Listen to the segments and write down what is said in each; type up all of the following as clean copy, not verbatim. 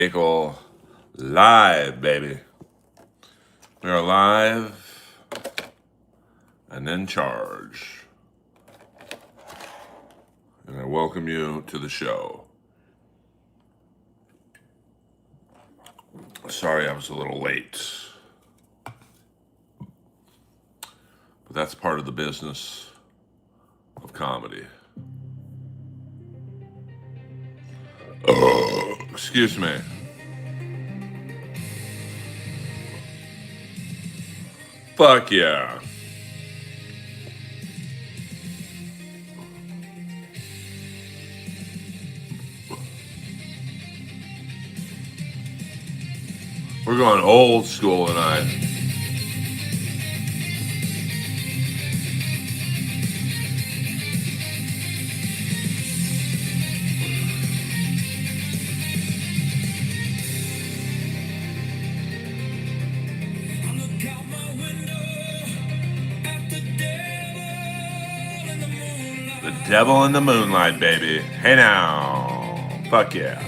Skakel live, baby. We are live and in charge. And I welcome you to the show. Sorry I was a little late. But that's part of the business of comedy. Excuse me. Fuck yeah. We're going old school tonight. The devil in the moonlight, baby. Hey now. Fuck yeah.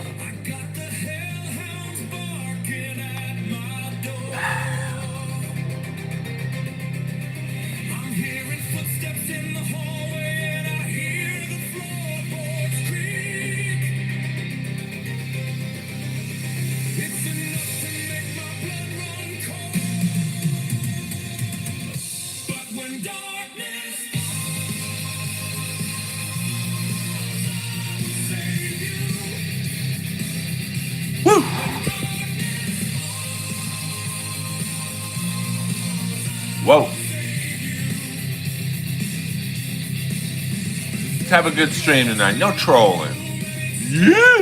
Woo! Whoa. Let's have a good stream tonight. No trolling. Yeah.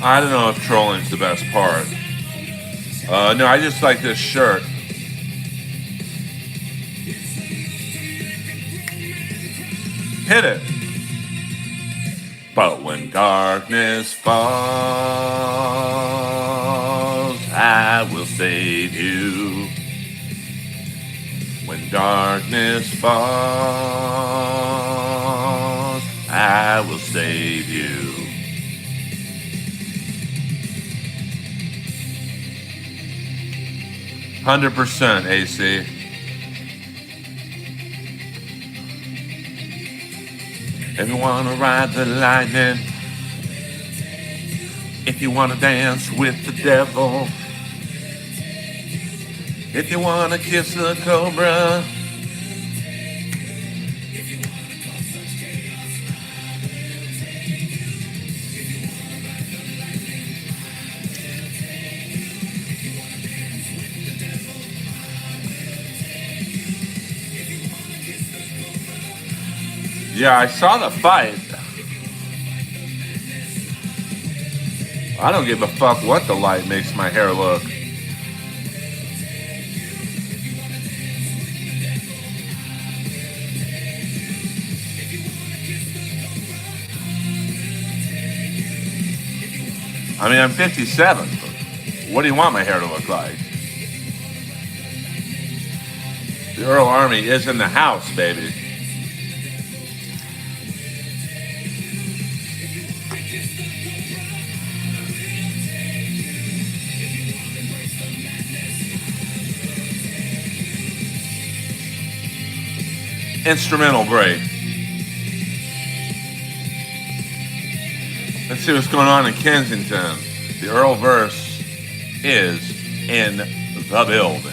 I don't know if trolling's the best part. No, I just like this shirt. Hit it. But when darkness falls, I will save you. When darkness falls, I will save you. %, AC. If you wanna ride the lightning, if you wanna dance with the devil, if you wanna kiss the cobra, yeah, I saw the fight. I don't give a fuck what the light makes my hair look. I mean, I'm 57. What do you want my hair to look like? The Earl Army is in the house, baby. Instrumental break. Let's see what's going on in Kensington. The Earlverse is in the building.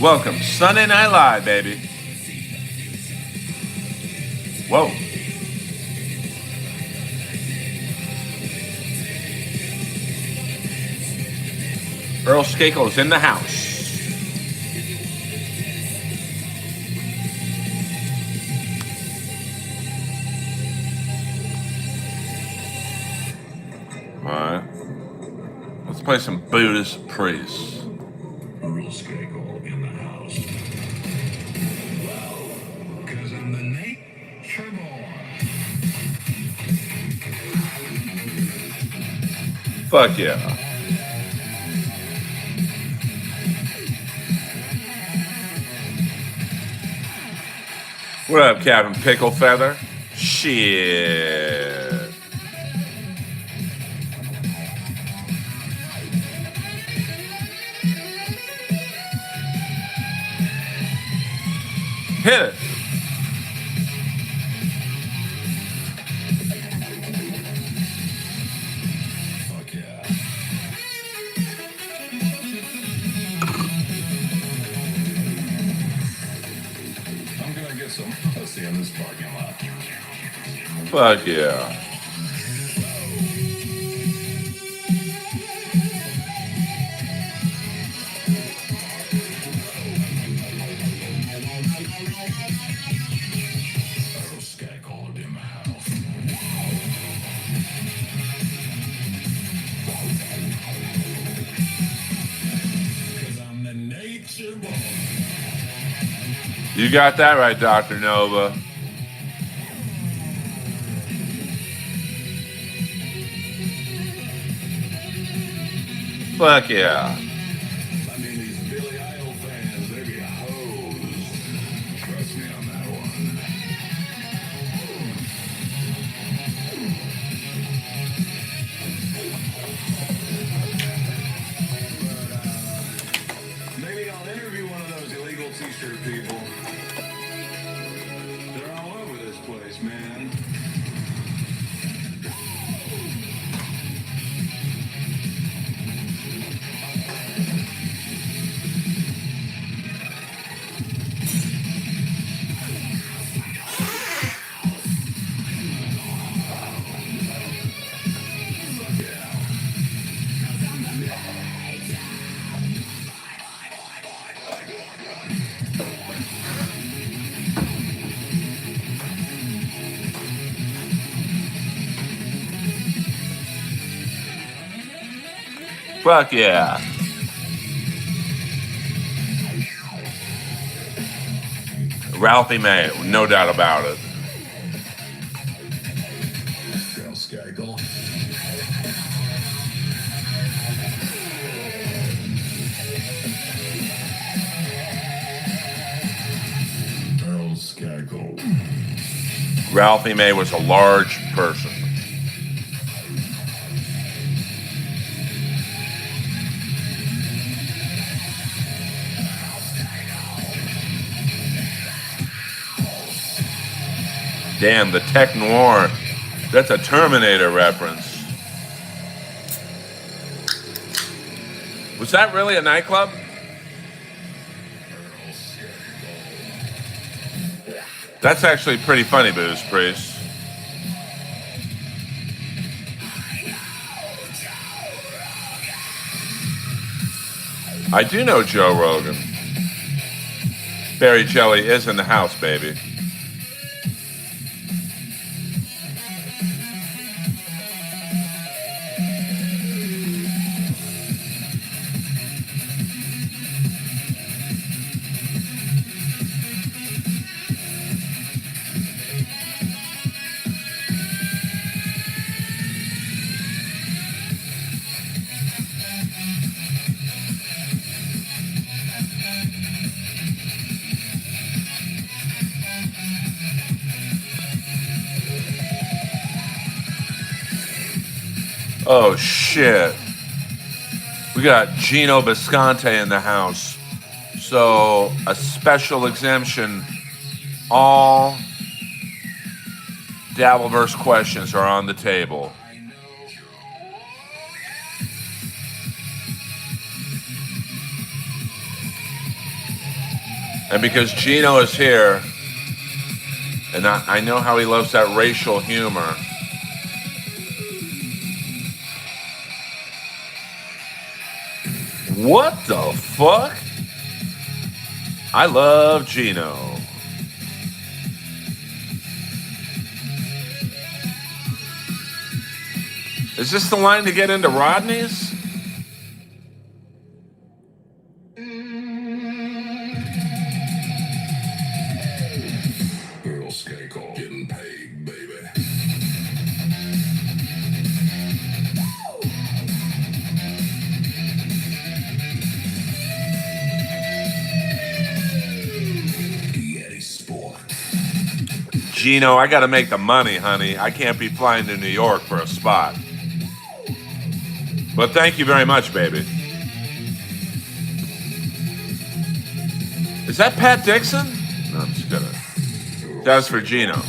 Welcome, Sunday Night Live, baby. Whoa. Earl Skakel is in the house. All right. Let's play some Buddhist priests. Earl Skakel in the house. Well, 'cause I'm the nature boy. Fuck yeah. What up, Captain Pickle Feather? Shit. Hit it. Fuck yeah. I'm gonna get some pussy in this parking lot. Fuck yeah. Earl Skakel in the house. 'Cause I'm the nature boy. You got that right, Dr. Nova. Fuck yeah. I mean, these Billy Idol fans, they be hoes. Trust me on that one. But, maybe I'll interview one of those illegal t-shirt people. They're all over this place, man. Fuck yeah. Ralphie May, no doubt about it. Earl Skakel. Earl Skakel. Ralphie May was a large person. Damn, the Tech Noir. That's a Terminator reference. Was that really a nightclub? That's actually pretty funny, Booze Priest. I do know Joe Rogan. Barry Jelly is in the house, baby. Oh shit. We got Gino Bisconte in the house. So a special exemption. All Dabbleverse questions are on the table. And because Gino is here, and I know how he loves that racial humor. What the fuck? I love Gino. Is this the line to get into Rodney's? Gino, I got to make the money, honey. I can't be flying to New York for a spot. But thank you very much, baby. Is that Pat Dixon? No, I'm just kidding. That's for Gino.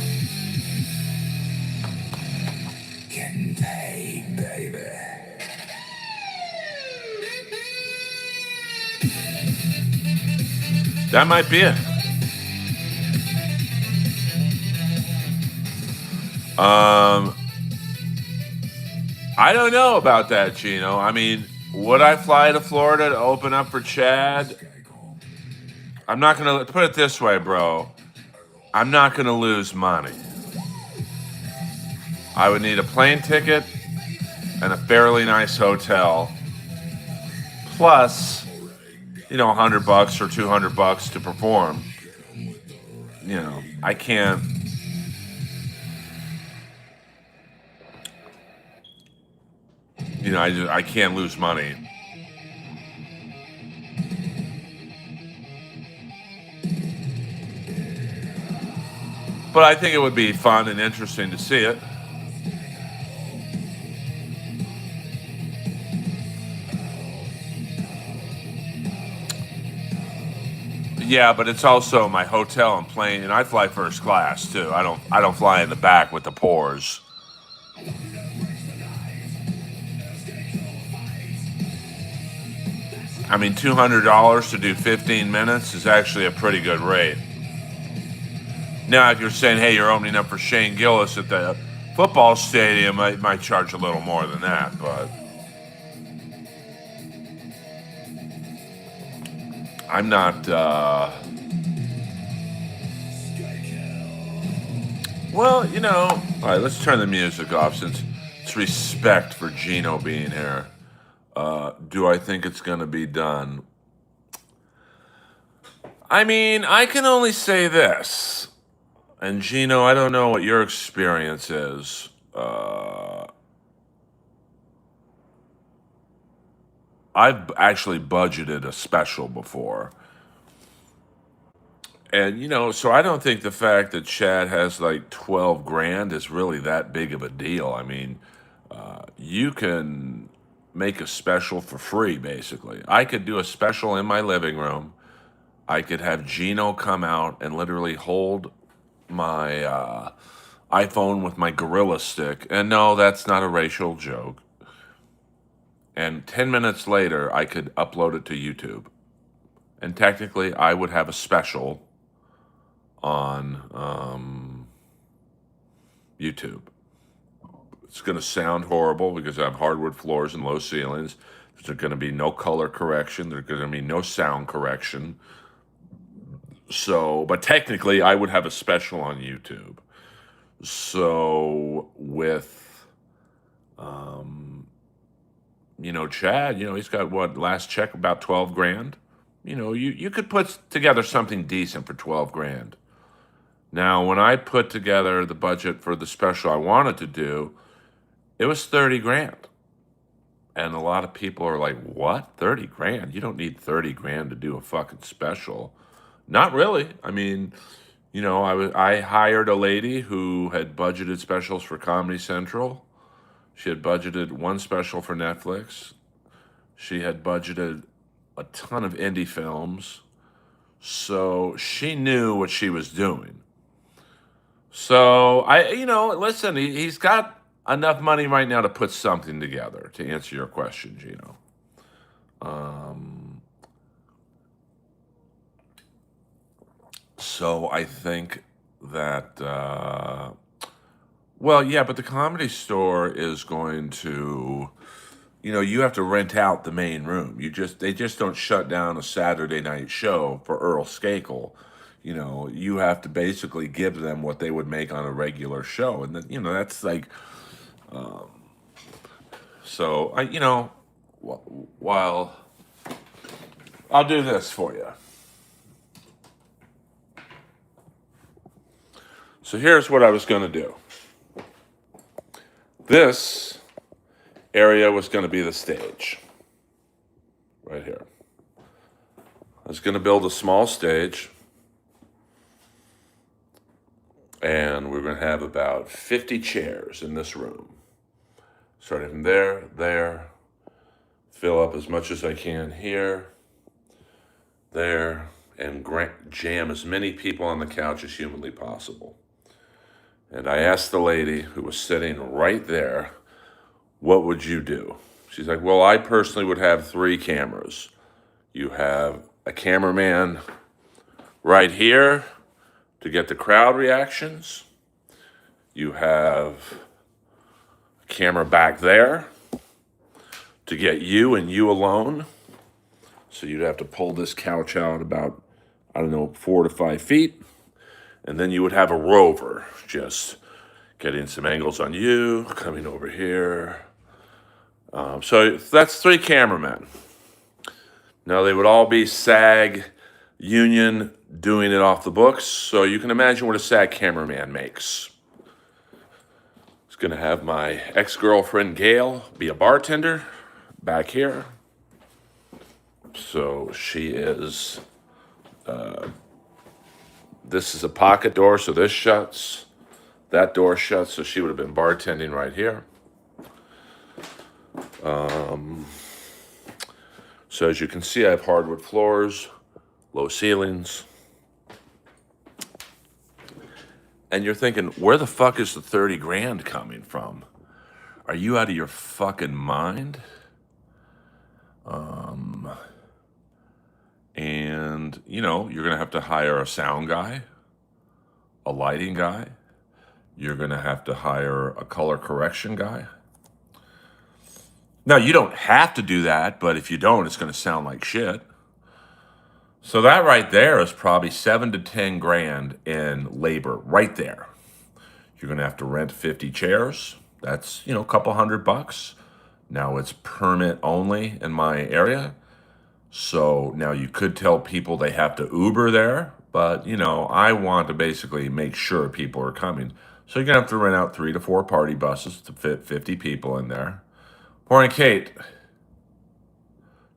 Getting paid, baby. That might be it. I don't know about that, Gino. I mean, would I fly to Florida to open up for Chad? I'm not going to put it this way, bro. I'm not going to lose money. I would need a plane ticket and a fairly nice hotel, plus, $100 or $200 to perform. I can't. I can't lose money. But I think it would be fun and interesting to see it. Yeah, but it's also my hotel and plane, and I fly first class too. I don't fly in the back with the pores. I mean, $200 to do 15 minutes is actually a pretty good rate. Now, if you're saying, hey, you're opening up for Shane Gillis at the football stadium, I might charge a little more than that, but I'm not, well, all right, let's turn the music off since it's respect for Gino being here. Do I think it's going to be done? I mean, I can only say this. And Gino, I don't know what your experience is. I've actually budgeted a special before. And, so I don't think the fact that Chad has like 12 grand is really that big of a deal. I mean, you can make a special for free, basically. I could do a special in my living room. I could have Gino come out and literally hold my iPhone with my gorilla stick. And no, that's not a racial joke. And 10 minutes later, I could upload it to YouTube. And technically, I would have a special on YouTube. It's going to sound horrible because I have hardwood floors and low ceilings. There's going to be no color correction. There's going to be no sound correction. So, but technically, I would have a special on YouTube. So, with, Chad, he's got last check about 12 grand. You could put together something decent for 12 grand. Now, when I put together the budget for the special I wanted to do, it was 30 grand. And a lot of people are like, what? 30 grand? You don't need 30 grand to do a fucking special. Not really. I mean, I hired a lady who had budgeted specials for Comedy Central. She had budgeted one special for Netflix. She had budgeted a ton of indie films. So she knew what she was doing. So listen, he's got enough money right now to put something together, to answer your question, Gino. So I think that, but the Comedy Store is going to, you have to rent out the main room. They just don't shut down a Saturday night show for Earl Skakel. You have to basically give them what they would make on a regular show. And then, that's like, so while I'll do this for you. So here's what I was going to do. This area was going to be the stage. Right here. I was going to build a small stage. And we're going to have about 50 chairs in this room. Starting from there, fill up as much as I can here, there, and jam as many people on the couch as humanly possible. And I asked the lady who was sitting right there, what would you do? She's like, well, I personally would have 3 cameras. You have a cameraman right here to get the crowd reactions. You have a camera back there to get you and you alone. So you'd have to pull this couch out about, 4 to 5 feet. And then you would have a rover just getting some angles on you, coming over here. So that's 3 cameramen. Now they would all be SAG union doing it off the books. So you can imagine what a SAG cameraman makes. It's going to have my ex-girlfriend Gail be a bartender back here. So she is, this is a pocket door, so this shuts. That door shuts, so she would have been bartending right here. So as you can see, I have hardwood floors, low ceilings. And you're thinking, where the fuck is the 30 grand coming from? Are you out of your fucking mind? And, you're going to have to hire a sound guy, a lighting guy. You're going to have to hire a color correction guy. Now, you don't have to do that, but if you don't, it's going to sound like shit. So that right there is probably 7 to 10 grand in labor right there. You're going to have to rent 50 chairs. That's, a couple $100. Now it's permit only in my area. So now you could tell people they have to Uber there, but I want to basically make sure people are coming. So you're going to have to rent out 3 to 4 party buses to fit 50 people in there. Morning, Kate.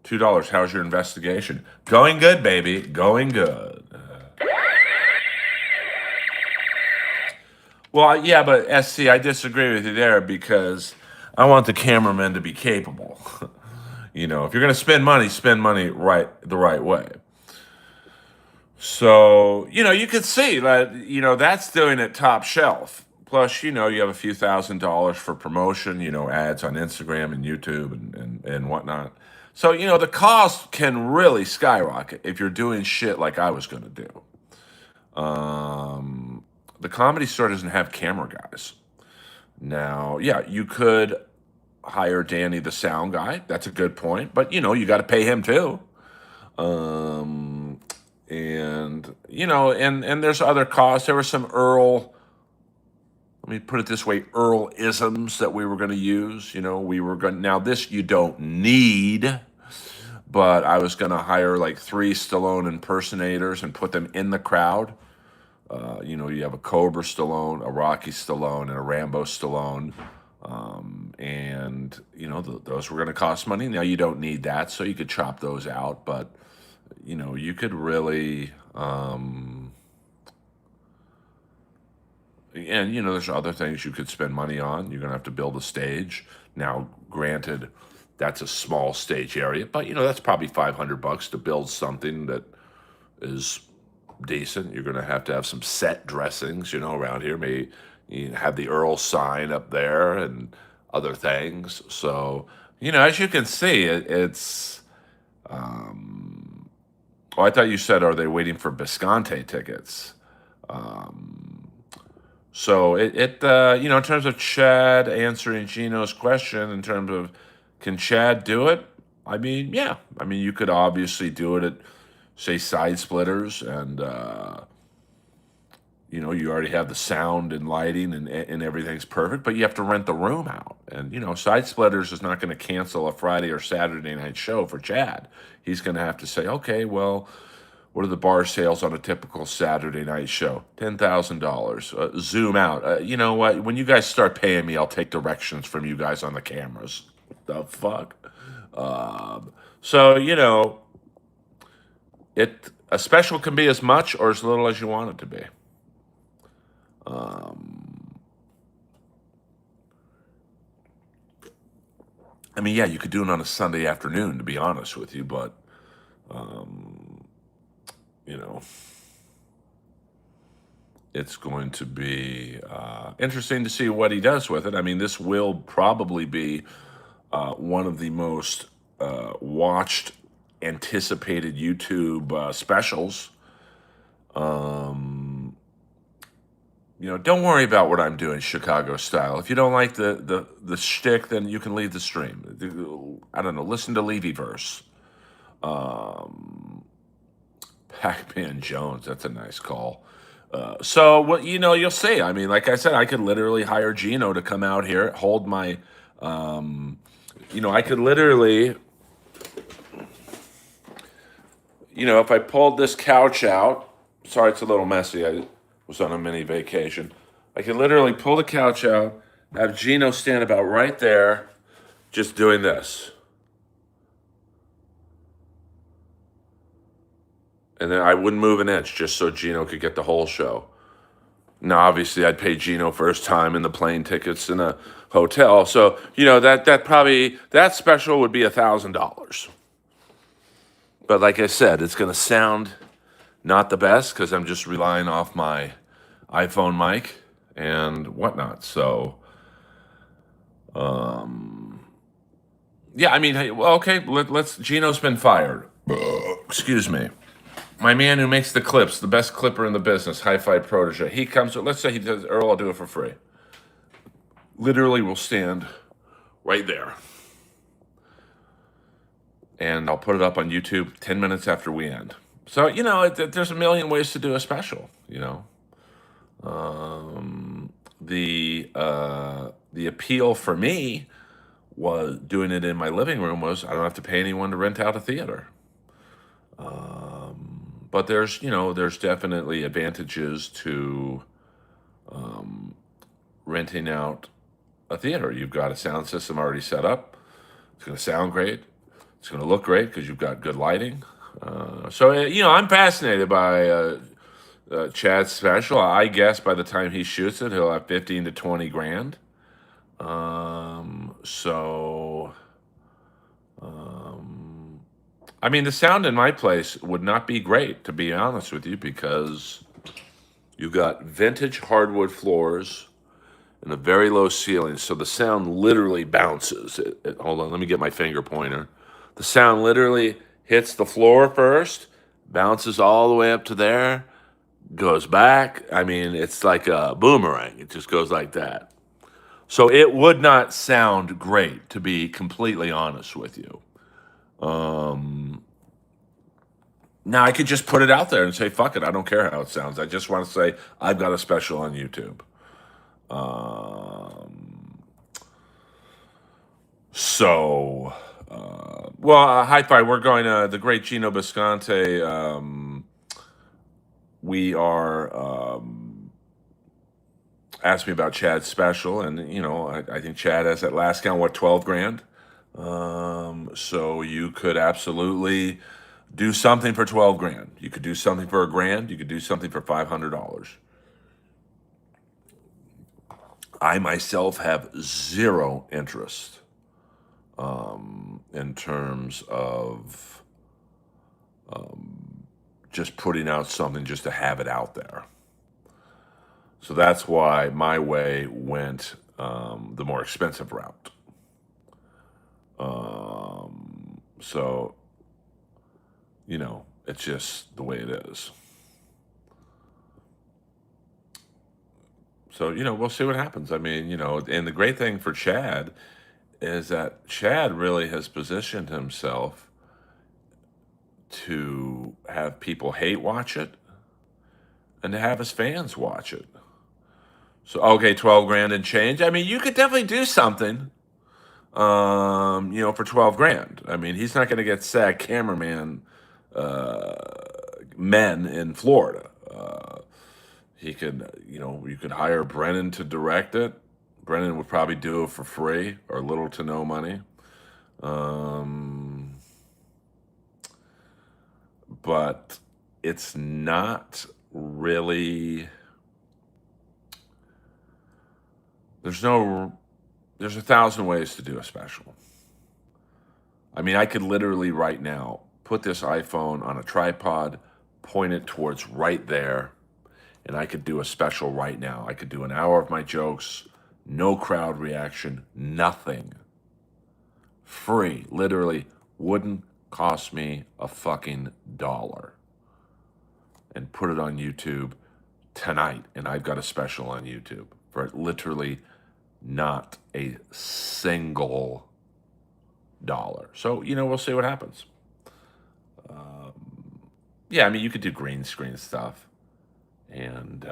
$2. How's your investigation? Going good, baby. Going good. Well, yeah, but SC, I disagree with you there because I want the cameraman to be capable. If you're going to spend money the right way. So, you could see that, that's doing it top shelf. Plus, you have a few $1,000s for promotion, ads on Instagram and YouTube and whatnot. So, the cost can really skyrocket if you're doing shit like I was going to do. The Comedy Store doesn't have camera guys. Now, yeah, you could hire Danny, the sound guy. That's a good point. But, you got to pay him too. And there's other costs. There were some let me put it this way, Earl-isms that we were going to use. Now this you don't need, but I was going to hire like 3 Stallone impersonators and put them in the crowd. You have a Cobra Stallone, a Rocky Stallone, and a Rambo Stallone. Those were going to cost money. Now you don't need that, so you could chop those out, but you could really, there's other things you could spend money on. You're going to have to build a stage. Now, granted, that's a small stage area, but that's probably $500 to build something that is decent. You're going to have some set dressings, around here. Maybe you have the Earl sign up there and other things. So, as you can see, it's. I thought you said, are they waiting for Bisconte tickets? So in terms of Chad answering Gino's question, in terms of can Chad do it? I mean, yeah. I mean, you could obviously do it at, say, Side Splitters, and you already have the sound and lighting and everything's perfect, but you have to rent the room out. And Side Splitters is not going to cancel a Friday or Saturday night show for Chad. He's going to have to say, okay, well, what are the bar sales on a typical Saturday night show? $10,000. Zoom out. You know what? When you guys start paying me, I'll take directions from you guys on the cameras. The fuck? So, a special can be as much or as little as you want it to be. Um, I mean, yeah, you could do it on a Sunday afternoon, to be honest with you, but um, you know, it's going to be interesting to see what he does with it. I mean, this will probably be one of the most watched, anticipated YouTube specials. Um, don't worry about what I'm doing Chicago style. If you don't like the shtick, then you can leave the stream. I don't know. Listen to Earlverse. Um, Pac-Man Jones. That's a nice call. So what you'll see. I mean, like I said, I could literally hire Gino to come out here, hold my. Um, I could literally. If I pulled this couch out. Sorry, it's a little messy. I was on a mini vacation. I could literally pull the couch out, have Gino stand about right there, just doing this. And then I wouldn't move an inch just so Gino could get the whole show. Now, obviously, I'd pay Gino for his time and the plane tickets and a hotel. So, that special would be $1,000. But like I said, it's going to sound not the best because I'm just relying off my iPhone mic and whatnot. So, yeah, I mean, hey, well, okay, let's. Gino's been fired. Excuse me. My man who makes the clips, the best clipper in the business, Hi-Fi Protege. He comes. Let's say he does. Earl, I'll do it for free. Literally, will stand right there, and I'll put it up on YouTube 10 minutes after we end. So there's a million ways to do a special. The appeal for me was doing it in my living room was I don't have to pay anyone to rent out a theater. But there's definitely advantages to renting out a theater. You've got a sound system already set up. It's going to sound great. It's going to look great because you've got good lighting. I'm fascinated by Chad's special. I guess by the time he shoots it, he'll have 15 to 20 grand. So, I mean, the sound in my place would not be great, to be honest with you, because you've got vintage hardwood floors and a very low ceiling. So the sound literally bounces. Hold on, let me get my finger pointer. The sound literally hits the floor first, bounces all the way up to there, goes back. I mean, it's like a boomerang. It just goes like that. So it would not sound great, to be completely honest with you. Now I could just put it out there and say, fuck it, I don't care how it sounds. I just want to say I've got a special on YouTube. Hi-Fi, we're going to the great Gino Bisconte. We are asked me about Chad's special, and I think Chad has at last count 12 grand. So you could absolutely do something for 12 grand. You could do something for $1,000. You could do something for $500. I myself have zero interest in terms of just putting out something just to have it out there. So that's why my way went the more expensive route. So, it's just the way it is. So, we'll see what happens. I mean, and the great thing for Chad is that Chad really has positioned himself to have people hate watch it and to have his fans watch it. So, okay, 12 grand and change. I mean, you could definitely do something, for 12 grand. I mean, he's not going to get SAG cameraman men in Florida. He could, you could hire Brennan to direct it. Brennan would probably do it for free or little to no money. But it's not really There's no, there's 1,000 ways to do a special. I mean, I could literally right now put this iPhone on a tripod, point it towards right there, and I could do a special right now. I could do an hour of my jokes, no crowd reaction, nothing. Free. Literally wouldn't cost me a fucking dollar. And put it on YouTube tonight. And I've got a special on YouTube for literally not a single dollar. So, we'll see what happens. Yeah, I mean, you could do green screen stuff. And,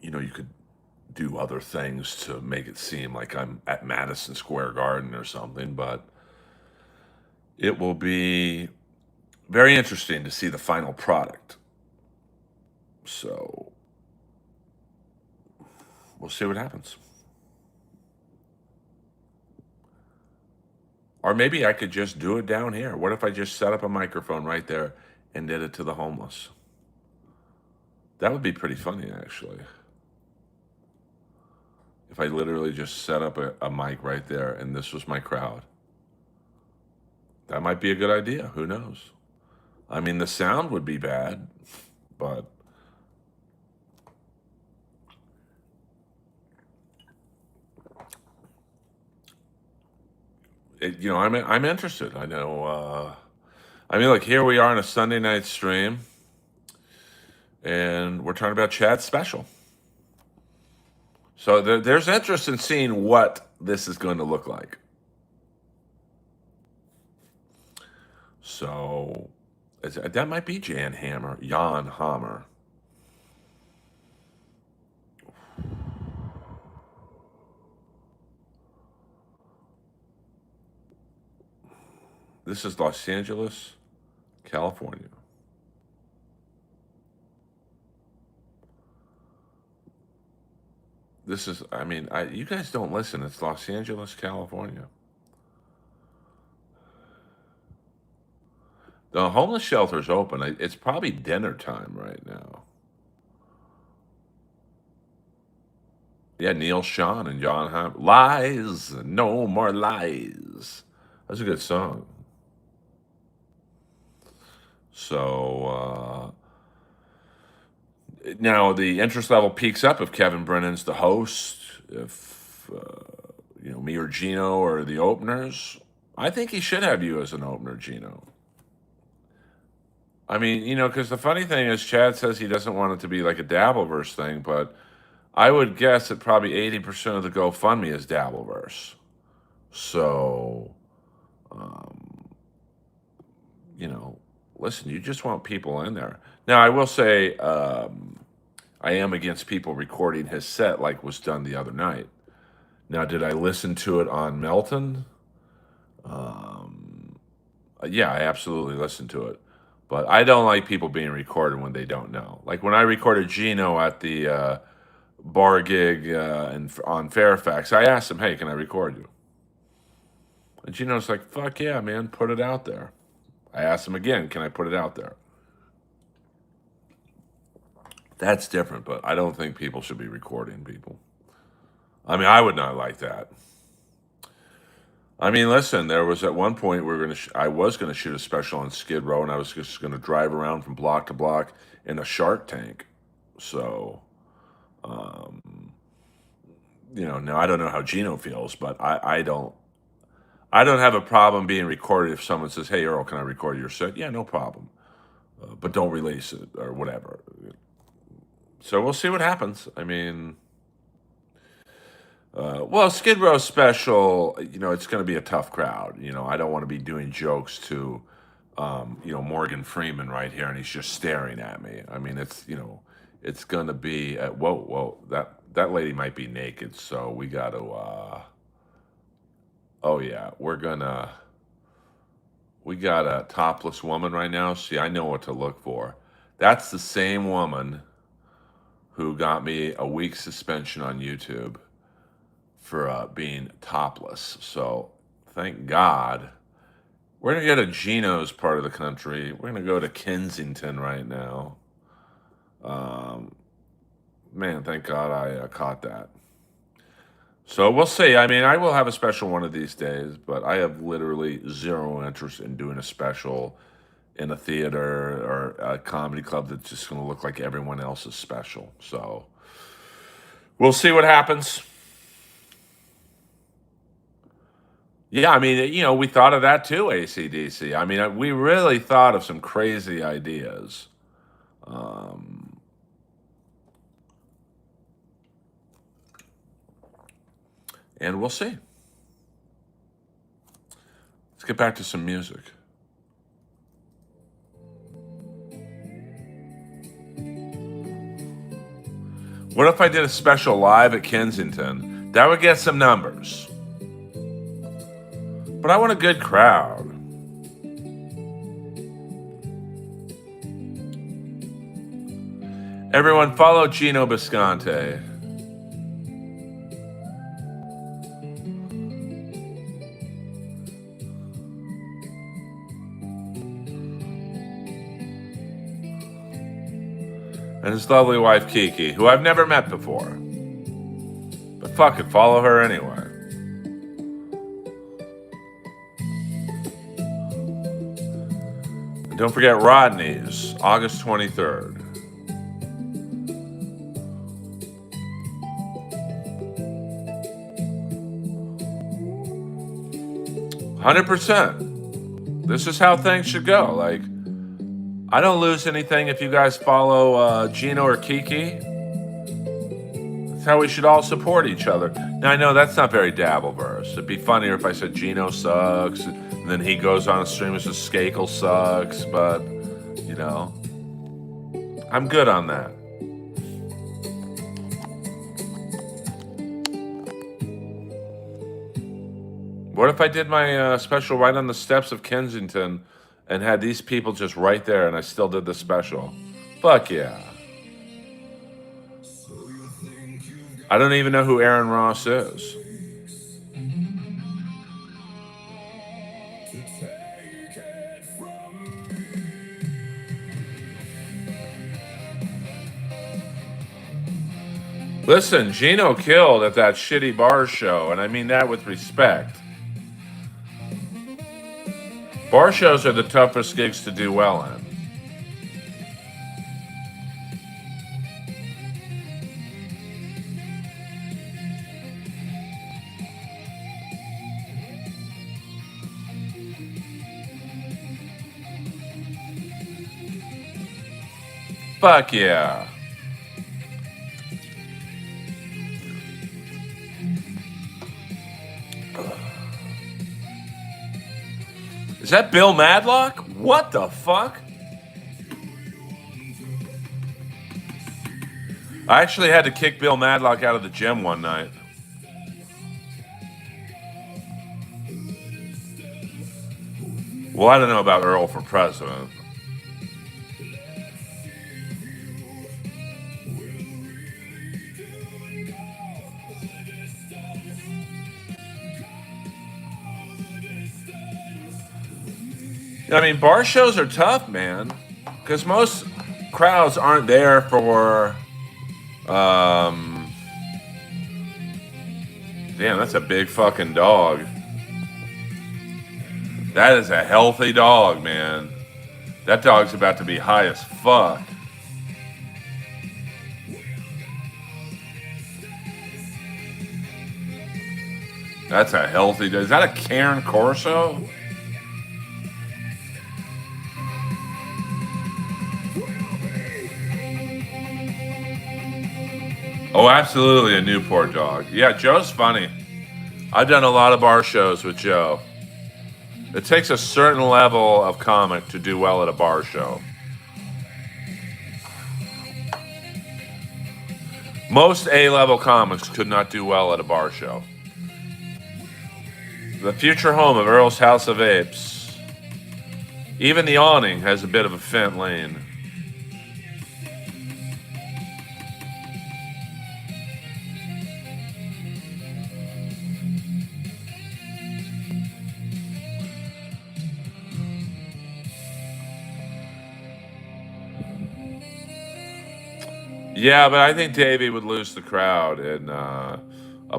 you could do other things to make it seem like I'm at Madison Square Garden or something, but it will be very interesting to see the final product. So we'll see what happens. Or maybe I could just do it down here. What if I just set up a microphone right there and did it to the homeless? That would be pretty funny, actually. If I literally just set up a mic right there and this was my crowd. That might be a good idea. Who knows? I mean, the sound would be bad, but I'm interested. I know. I mean, look, here we are on a Sunday night stream, and we're talking about Chad's special. So there's interest in seeing what this is going to look like. So that might be Jan Hammer. This is Los Angeles, California. This is, I mean, you guys don't listen. It's Los Angeles, California. The homeless shelter's open. It's probably dinner time right now. Yeah, Neil Sean and John Hamm. Lies, no more lies. That's a good song. So now the interest level peaks up if Kevin Brennan's the host, if me or Gino are the openers. I think he should have you as an opener, Gino. I mean, because the funny thing is, Chad says he doesn't want it to be like a Dabbleverse thing, but I would guess that probably 80% of the GoFundMe is Dabbleverse. So, listen, you just want people in there. Now, I will say, I am against people recording his set like was done the other night. Now, did I listen to it on Melton? Yeah, I absolutely listened to it. But I don't like people being recorded when they don't know. Like when I recorded Gino at the bar gig on Fairfax, I asked him, hey, can I record you? And Gino's like, fuck yeah, man, put it out there. I asked him again, can I put it out there? That's different, but I don't think people should be recording people. I mean, I would not like that. I mean, listen, there was at one point I was gonna shoot a special on Skid Row, and I was just gonna drive around from block to block in a Shark Tank. So, now I don't know how Gino feels, but I don't have a problem being recorded if someone says, "Hey, Earl, can I record your set?" Yeah, no problem, but don't release it or whatever. So we'll see what happens. I mean. Well, Skid Row special, it's going to be a tough crowd. I don't want to be doing jokes to, Morgan Freeman right here, and he's just staring at me. I mean, it's going to be, whoa, that lady might be naked, so we got to, oh yeah, we got a topless woman right now. See, I know what to look for. That's the same woman who got me a week suspension on YouTube for being topless. So thank God. We're going to go to Gino's part of the country. We're going to go to Kensington right now. Um, Man, thank God I caught that. So we'll see. I mean, I will have a special one of these days, but I have literally zero interest in doing a special in a theater or a comedy club that's just going to look like everyone else's special. So we'll see what happens. Yeah, I mean, we thought of that too, ACDC. I mean, we really thought of some crazy ideas. Um, and we'll see. Let's get back to some music. What if I did a special live at Kensington? That would get some numbers. But I want a good crowd. Everyone follow Gino Bisconte. And his lovely wife Kiki, who I've never met before. But fuck it, follow her anyway. And don't forget Rodney's, August 23rd. 100%. This is how things should go. Like, I don't lose anything if you guys follow Gino or Kiki. That's how we should all support each other. Now, I know that's not very Dabbleverse. It'd be funnier if I said Gino sucks, and then he goes on a stream and says Skakel sucks, but, I'm good on that. What if I did my special right on the steps of Kensington and had these people just right there and I still did the special? Fuck yeah. I don't even know who Aaron Ross is. Listen, Gino killed at that shitty bar show, and I mean that with respect. Bar shows are the toughest gigs to do well in. Fuck yeah. Is that Bill Madlock? What the fuck? I actually had to kick Bill Madlock out of the gym one night. Well, I don't know about Earl for president. I mean, bar shows are tough, man, because most crowds aren't there for. Damn, that's a big fucking dog. That is a healthy dog, man. That dog's about to be high as fuck. That's a healthy dog. Is that a Cairn Corso? Oh, absolutely a Newport dog. Yeah, Joe's funny. I've done a lot of bar shows with Joe. It takes a certain level of comic to do well at a bar show. Most A-level comics could not do well at a bar show. The future home of Earl's House of Apes. Even the awning has a bit of a fent lane. Yeah, but I think Davey would lose the crowd in a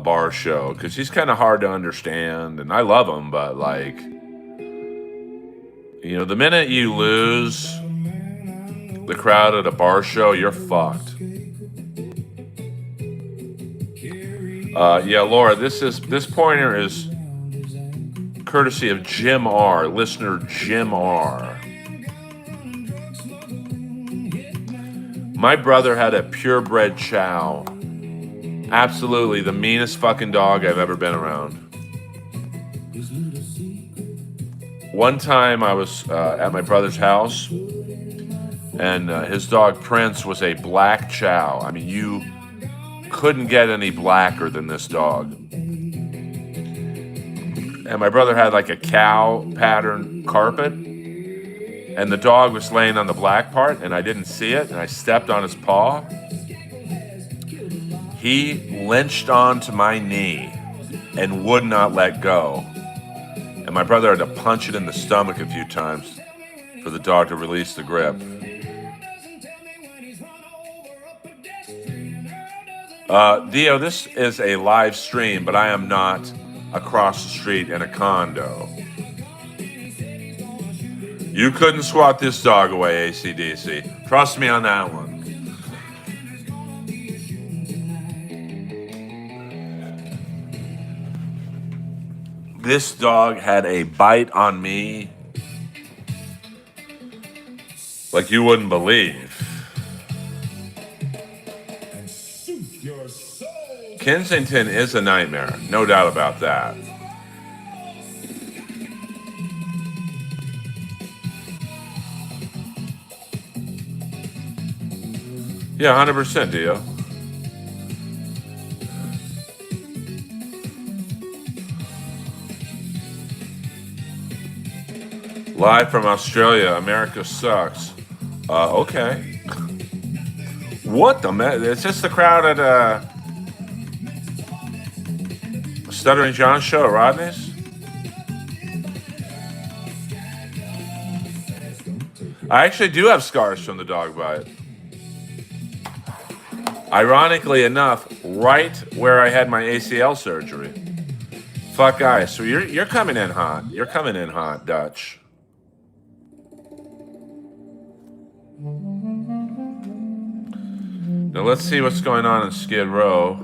bar show because he's kind of hard to understand, and I love him, but like, the minute you lose the crowd at a bar show, you're fucked. Yeah, Laura, this pointer is courtesy of Jim R, listener Jim R. My brother had a purebred chow. Absolutely the meanest fucking dog I've ever been around. One time I was at my brother's house, and his dog Prince was a black chow. I mean, you couldn't get any blacker than this dog. And my brother had like a cow pattern carpet, and the dog was laying on the black part, and I didn't see it, and I stepped on his paw. He lynched onto my knee and would not let go. And my brother had to punch it in the stomach a few times for the dog to release the grip. Dio, this is a live stream, but I am not across the street in a condo. You couldn't swat this dog away, AC/DC. Trust me on that one. This dog had a bite on me like you wouldn't believe. Kensington is a nightmare, no doubt about that. Yeah, 100%, Dio. Live from Australia, America sucks. Okay. What the man? It's just the crowd at Stuttering John's show at Rodney's? I actually do have scars from the dog bite. Ironically enough, right where I had my ACL surgery. Fuck guys, so you're coming in hot. You're coming in hot, Dutch. Now let's see what's going on in Skid Row.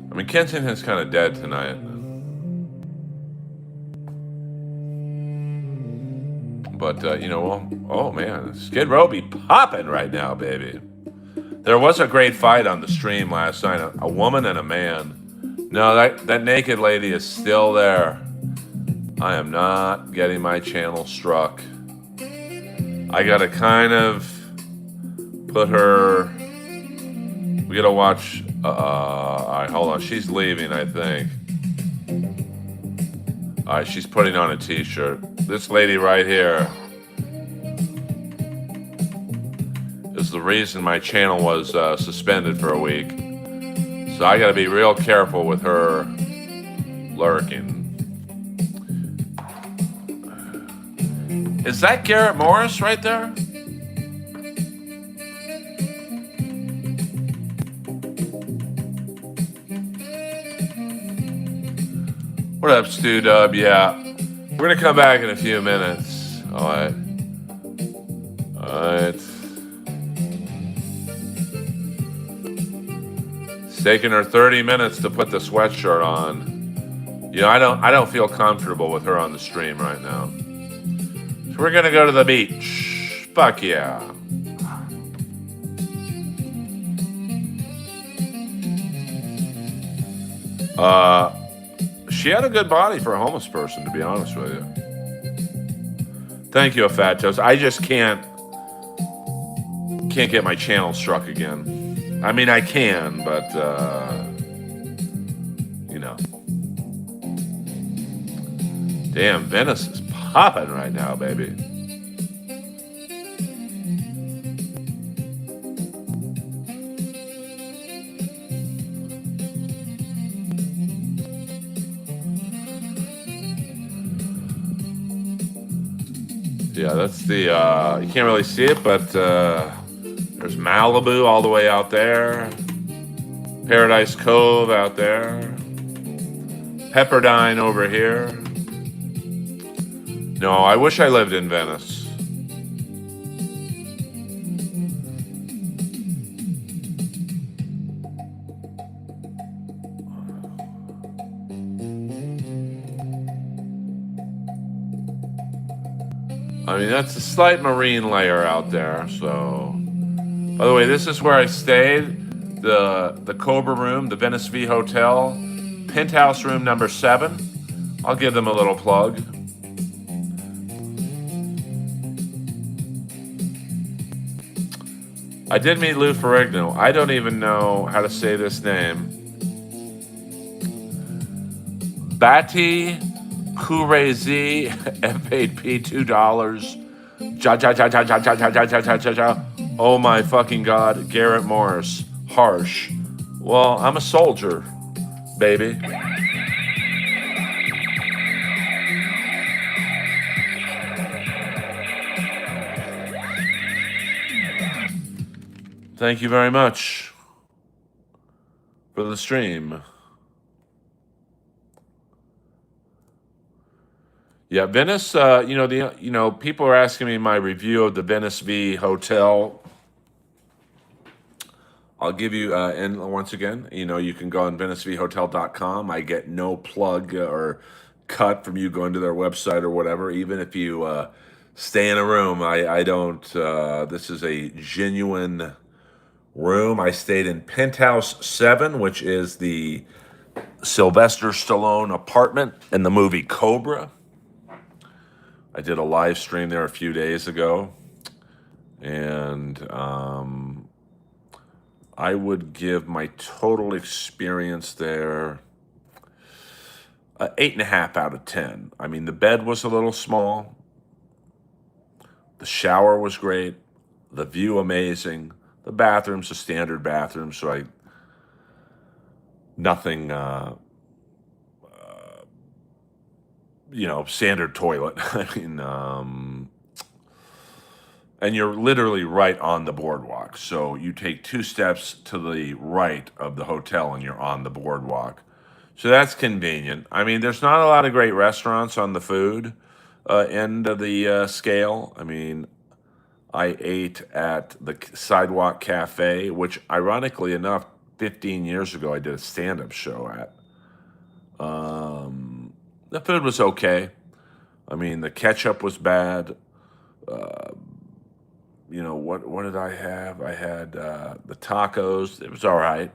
I mean, Kensington's kind of dead tonight. But, oh man, Skid Row be popping right now, baby. There was a great fight on the stream last night, a woman and a man. No, that naked lady is still there. I am not getting my channel struck. I gotta kind of put her, we gotta watch, all right, hold on, she's leaving, I think. All right, she's putting on a t-shirt. This lady right here is the reason my channel was suspended for a week. So I gotta be real careful with her lurking. Is that Garrett Morris right there? What up, Stu Dub? Yeah. We're gonna come back in a few minutes. Alright. It's taking her 30 minutes to put the sweatshirt on. I don't feel comfortable with her on the stream right now. So we're gonna go to the beach. Fuck yeah. She had a good body for a homeless person, to be honest with you. Thank you, Fat Toast. I just can't get my channel struck again. I mean, I can, but damn, Venice is popping right now, baby. Yeah, that's the, you can't really see it, but Malibu all the way out there. Paradise Cove out there. Pepperdine over here. No, I wish I lived in Venice. I mean, that's a slight marine layer out there. So, by the way, this is where I stayed. The Cobra room, the Venice V Hotel, penthouse room number 7. I'll give them a little plug. I did meet Lou Ferrigno. I don't even know how to say this name. Batty Kurezi FAP $2. Ja, ja, ja, ja, ja, ja, ja, ja, ja, ja, ja, ja. Oh my fucking God. Garrett Morris. Harsh. Well, I'm a soldier, baby. Thank you very much for the stream. Yeah, Venice. People are asking me my review of the Venice V Hotel. I'll give you, and once again, you can go on VeniceVHotel.com. I get no plug or cut from you going to their website or whatever. Even if you stay in a room, I don't. This is a genuine room. I stayed in Penthouse 7, which is the Sylvester Stallone apartment in the movie Cobra. I did a live stream there a few days ago, and I would give my total experience there 8.5 out of 10. I mean, the bed was a little small, the shower was great, the view amazing, the bathroom's a standard bathroom, so nothing. Standard toilet. I mean, and you're literally right on the boardwalk. So you take 2 steps to the right of the hotel and you're on the boardwalk. So that's convenient. I mean, there's not a lot of great restaurants on the food end of the scale. I mean, I ate at the Sidewalk Cafe, which ironically enough, 15 years ago, I did a stand-up show at. The food was okay. I mean, the ketchup was bad. What did I have? I had the tacos. It was all right,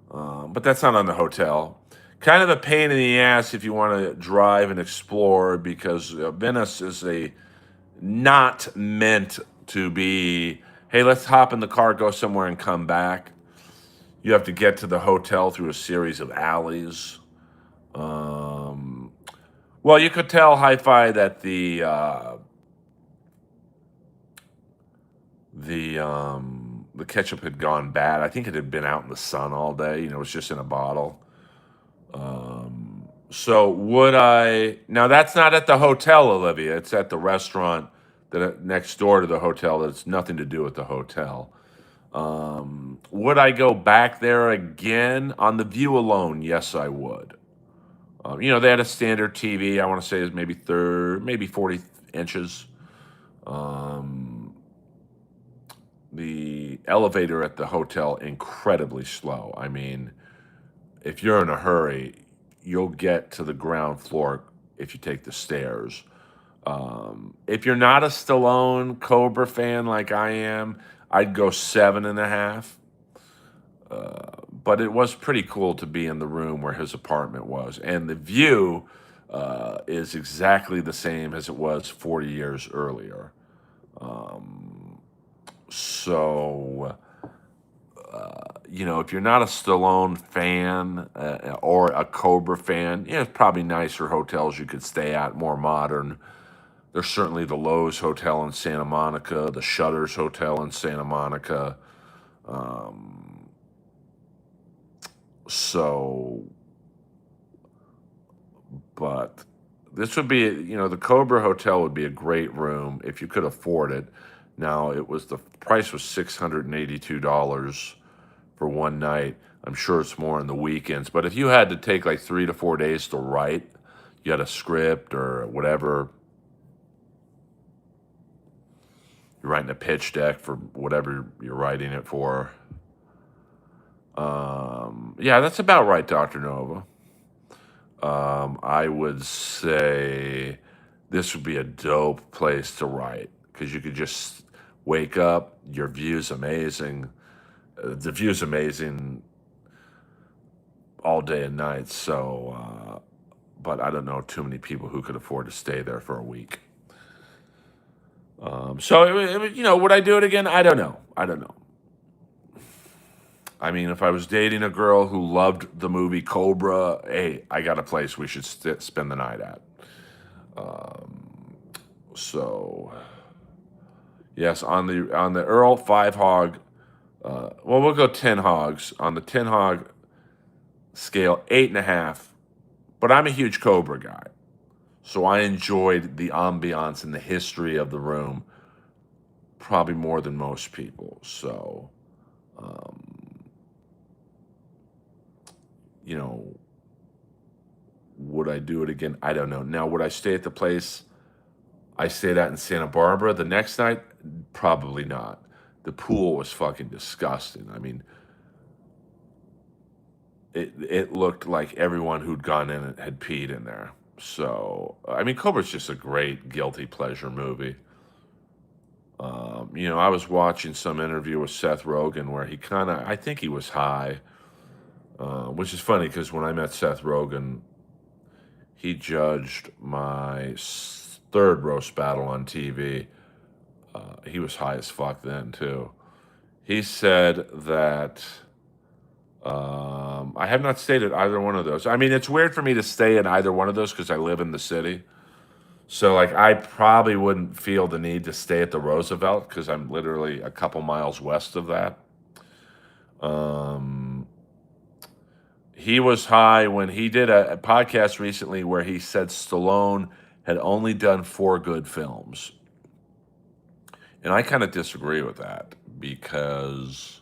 but that's not on the hotel. Kind of a pain in the ass if you want to drive and explore because Venice is not meant to be. Hey, let's hop in the car, go somewhere, and come back. You have to get to the hotel through a series of alleys. Well, you could tell Hi-Fi that the ketchup had gone bad. I think it had been out in the sun all day. It was just in a bottle. So would I? Now that's not at the hotel, Olivia. It's at the restaurant that next door to the hotel. That's nothing to do with the hotel. Would I go back there again on the view alone? Yes, I would. They had a standard TV. I want to say is maybe 40 inches. The elevator at the hotel incredibly slow. I mean, if you're in a hurry, you'll get to the ground floor if you take the stairs. If you're not a Stallone Cobra fan like I am, I'd go 7.5. But it was pretty cool to be in the room where his apartment was. And the view is exactly the same as it was 40 years earlier. So, if you're not a Stallone fan or a Cobra fan, it's probably nicer hotels you could stay at, more modern. There's certainly the Lowe's Hotel in Santa Monica, the Shutters Hotel in Santa Monica. But this would be, the Cobra Hotel would be a great room if you could afford it. Now the price was $682 for one night. I'm sure it's more on the weekends, but if you had to take like 3 to 4 days to write, you had a script or whatever, you're writing a pitch deck for whatever you're writing it for. Yeah, that's about right, Dr. Nova. I would say this would be a dope place to write because you could just wake up, your view's amazing. The view's amazing all day and night. So, but I don't know too many people who could afford to stay there for a week. So, would I do it again? I don't know. I don't know. I mean, if I was dating a girl who loved the movie Cobra, hey, I got a place we should spend the night at. So, yes, on the Earl 5 hog. Well, we'll go 10 hogs on the 10 hog scale, 8.5. But I'm a huge Cobra guy, so I enjoyed the ambiance and the history of the room probably more than most people. So, you know, would I do it again? I don't know. Now, would I stay at the place I stayed at in Santa Barbara the next night? Probably not. The pool was fucking disgusting. I mean, it looked like everyone who'd gone in it had peed in there. So, I mean, Cobra's just a great guilty pleasure movie. I was watching some interview with Seth Rogen where I think he was high, which is funny because when I met Seth Rogen, he judged my third roast battle on TV. He was high as fuck then, too. He said that I have not stayed at either one of those. I mean, it's weird for me to stay in either one of those because I live in the city. So, like, I probably wouldn't feel the need to stay at the Roosevelt because I'm literally a couple miles west of that. He was high when he did a podcast recently where he said Stallone had only done 4 good films. And I kind of disagree with that because,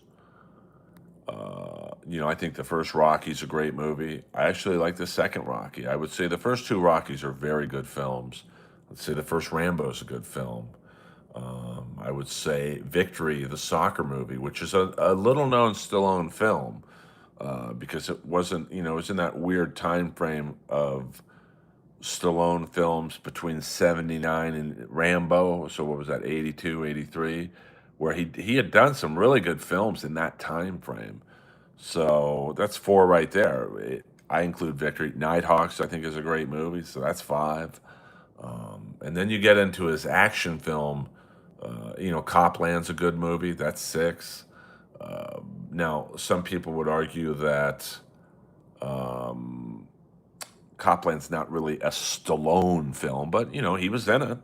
I think the first Rocky's a great movie. I actually like the second Rocky. I would say the first 2 Rockies are very good films. I'd say the first Rambo's a good film. I would say Victory, the soccer movie, which is a little known Stallone film because it wasn't, it was in that weird time frame of Stallone films between 79 and Rambo. So what was that, 82, 83, where he had done some really good films in that time frame. So that's 4 right there. I include Victory. Nighthawks, I think, is a great movie. So that's 5. And then you get into his action film. Copland's a good movie. That's 6. Now, some people would argue that Copland's not really a Stallone film, but he was in it.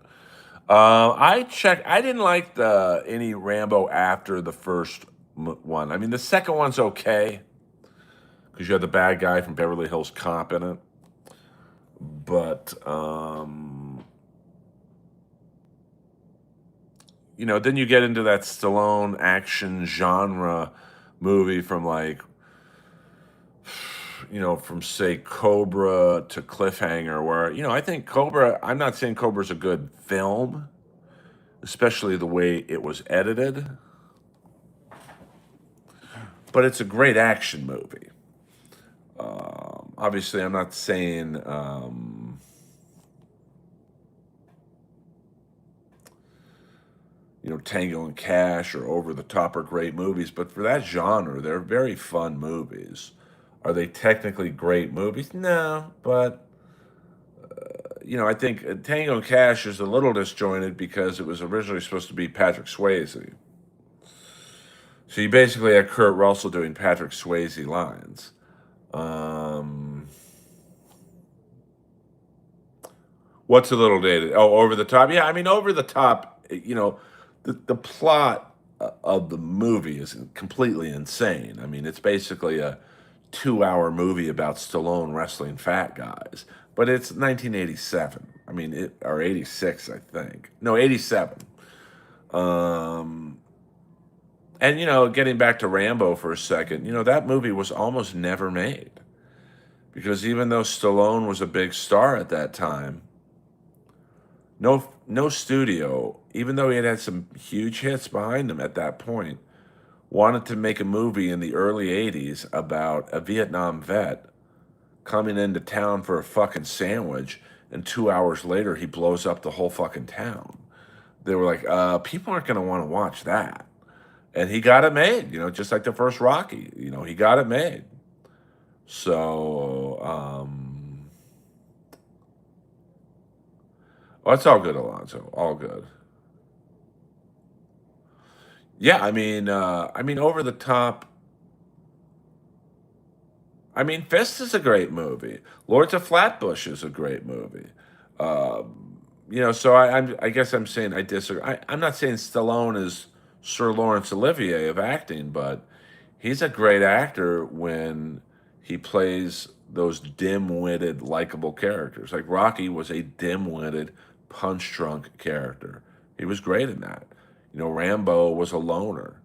I checked. I didn't like any Rambo after the first one. I mean, the second one's okay because you had the bad guy from Beverly Hills Cop in it, but then you get into that Stallone action genre movie from from say Cobra to Cliffhanger, where I think Cobra. I'm not saying Cobra's a good film, especially the way it was edited, but it's a great action movie. Obviously, I'm not saying Tango and Cash or Over the Top are great movies, but for that genre, they're very fun movies. Are they technically great movies? No, but I think Tango and Cash is a little disjointed because it was originally supposed to be Patrick Swayze. So you basically had Kurt Russell doing Patrick Swayze lines. What's a little dated? Oh, Over the Top. Yeah, I mean, Over the Top. The plot of the movie is completely insane. I mean, it's basically a 2-hour movie about Stallone wrestling fat guys, but it's 1987. I mean, or 86, I think. No, 87. Um, and, getting back to Rambo for a second, that movie was almost never made because even though Stallone was a big star at that time, no studio, even though he had some huge hits behind him at that point, wanted to make a movie in the early 80s about a Vietnam vet coming into town for a fucking sandwich, and 2 hours later he blows up the whole fucking town. They were like, people aren't going to want to watch that. And he got it made, just like the first Rocky, he got it made. So, oh, it's all good, Alonzo, all good. Yeah, I mean, over the top. I mean, Fist is a great movie. Lords of Flatbush is a great movie. So I guess I'm saying I disagree. I'm not saying Stallone is Sir Laurence Olivier of acting, but he's a great actor when he plays those dim-witted, likable characters. Like Rocky was a dim-witted, punch-drunk character. He was great in that. Rambo was a loner.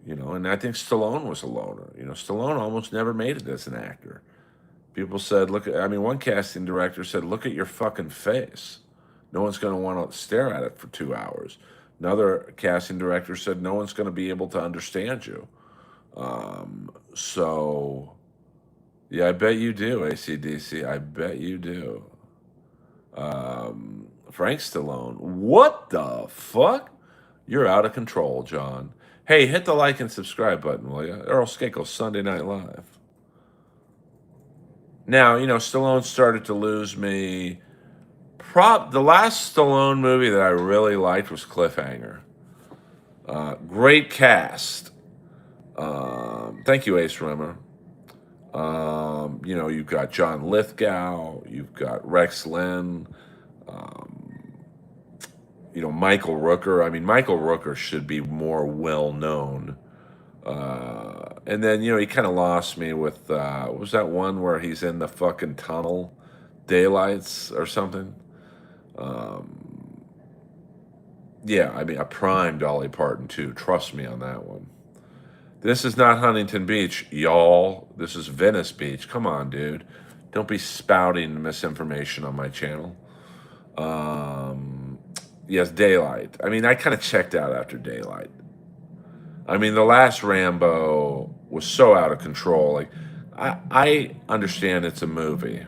And I think Stallone was a loner. Stallone almost never made it as an actor. People said, one casting director said, look at your fucking face. No one's going to want to stare at it for 2 hours. Another casting director said, no one's going to be able to understand you. So, yeah, I bet you do, AC/DC. I bet you do. Frank Stallone. What the fuck? You're out of control, John. Hey, hit the like and subscribe button, will you? Earl Skakel, Sunday Night Live. Now, Stallone started to lose me. The last Stallone movie that I really liked was Cliffhanger. Great cast. Thank you, Ace Rimmer. You've got John Lithgow, you've got Rex Linn, Michael Rooker. I mean, Michael Rooker should be more well known. And then, he kind of lost me with, what was that one where he's in the fucking tunnel? Daylights or something? Yeah, I mean, a prime Dolly Parton, too. Trust me on that one. This is not Huntington Beach, y'all. This is Venice Beach. Come on, dude. Don't be spouting misinformation on my channel. Yes, Daylight. I mean, I kind of checked out after Daylight. I mean, the last Rambo was so out of control. Like, I understand it's a movie,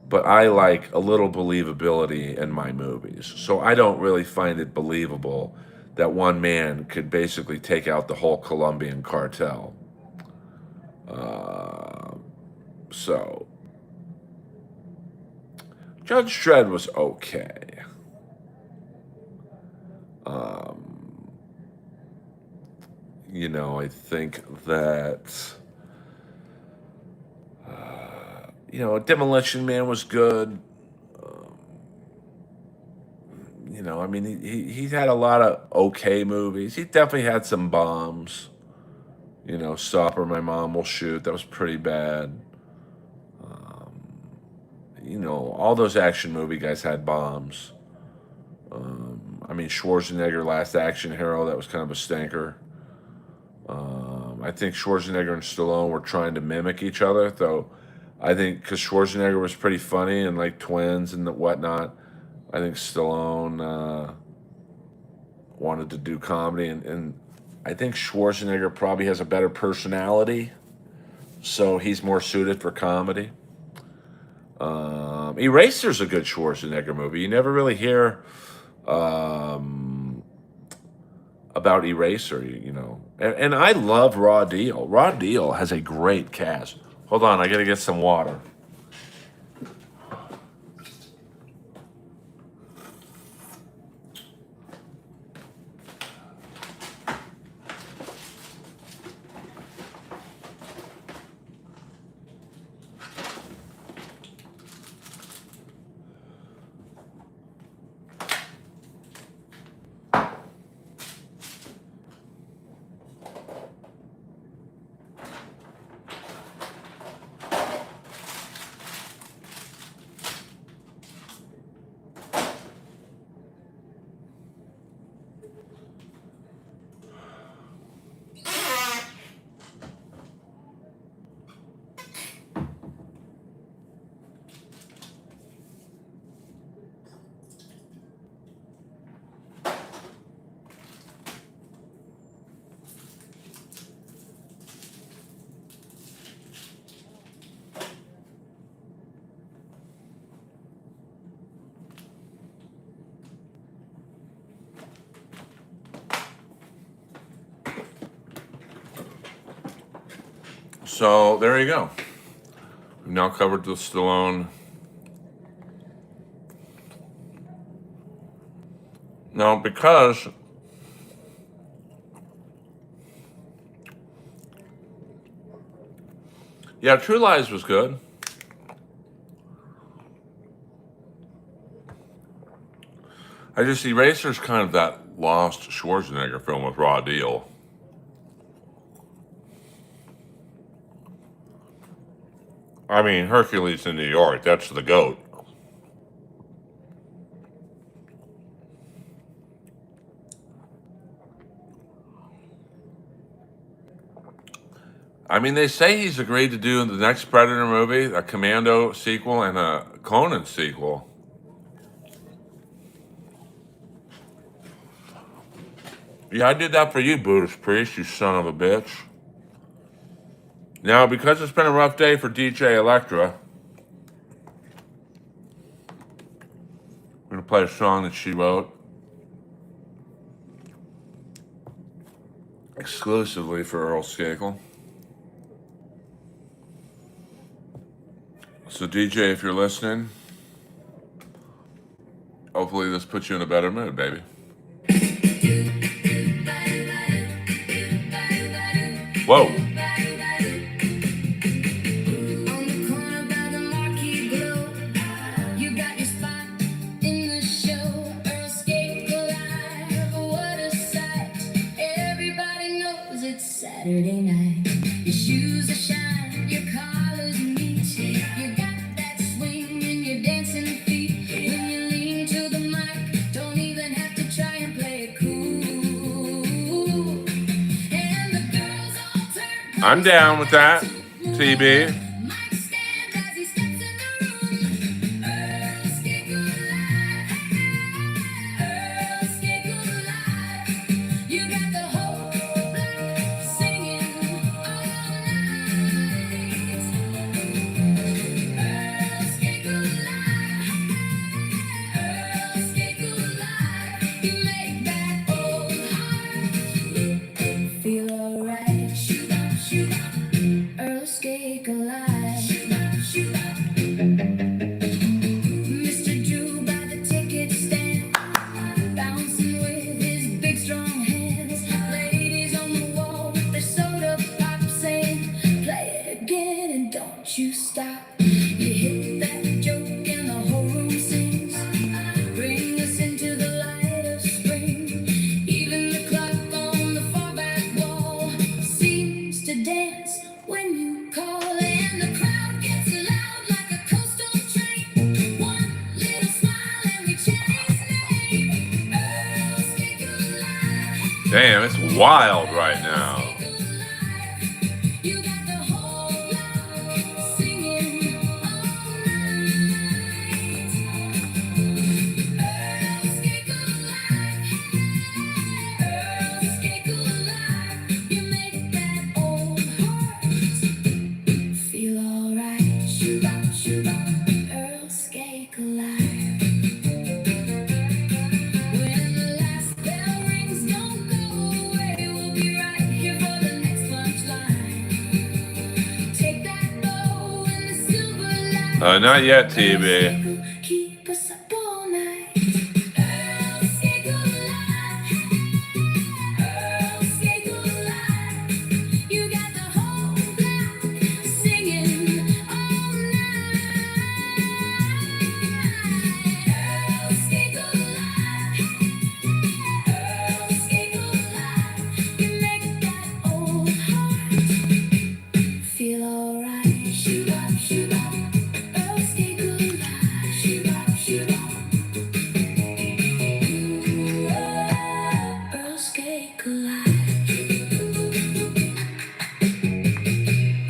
but I like a little believability in my movies. So I don't really find it believable that one man could basically take out the whole Colombian cartel. So Judge Dredd was okay. I think that Demolition Man was good. I mean, he had a lot of okay movies. He definitely had some bombs. Stop or My Mom Will Shoot. That was pretty bad. All those action movie guys had bombs. I mean, Schwarzenegger, Last Action Hero, that was kind of a stinker. I think Schwarzenegger and Stallone were trying to mimic each other, though. I think because Schwarzenegger was pretty funny and like twins and whatnot, I think Stallone wanted to do comedy, and I think Schwarzenegger probably has a better personality, so he's more suited for comedy. Eraser's a good Schwarzenegger movie. You never really hear about Eraser, And I love Raw Deal. Raw Deal has a great cast. Hold on, I gotta get some water. So there you go. We've now covered the Stallone. Now, because yeah, True Lies was good. I just Eraser's kind of that lost Schwarzenegger film with Raw Deal. I mean, Hercules in New York, that's the GOAT. I mean, they say he's agreed to do the next Predator movie, a Commando sequel and a Conan sequel. Yeah, I did that for you, Buddhist priest, you son of a bitch. Now, because it's been a rough day for DJ Electra, I'm going to play a song that she wrote exclusively for Earl Skakel. So, DJ, if you're listening, hopefully this puts you in a better mood, baby. Whoa. On the corner by the marquee glow, you got your spot in the show. Earl Skakel live, what a sight! Everybody knows it's Saturday night. Your shoes are shine, your collar's neat. You got that swing in your dancing feet. When you lean to the mic, don't even have to try and play it cool. And the girls all turn. I'm down with that, TB. Mike stand as he steps in the room. Earl Skakel live. Earl Skakel live. You got the whole block singing all night. Earl Skakel live. Earl Skakel live. You make that old heart feel alright. Shoot up, shoot up. Earl Skakel live. Shoot up, shoot up. Mr. Drew by the ticket stand, bouncing with his big strong hands. Ladies on the wall with their soda pop saying, play it again and don't you stop. You hit that joke and the whole room sings. Bring us into the light of spring. Even the clock on the far back wall seems to dance when you call. And the crowd gets loud like a coastal train. One little smile and we chant his name. Earl Skakel live. Damn, it's wild right now. Skakel live. You got the whole block singing all night. Earl Skakel live. Earl Skakel live. You make that old heart feel alright. Shoot up, shoot up. Earl Skakel live. When the last bell rings, don't go away. We'll be right here for the next punchline. Take that bow and the silver line. Not yet, TB. Skakel, keep us up all night. Earl Skakel live. Earl Skakel live. You got the whole block singing all night. Earl Skakel live. Earl Skakel live. You make that old heart feel alright. Shoot up, shoot up. Earl Skakel live. Shoot up, shoot up. Earl Skakel live.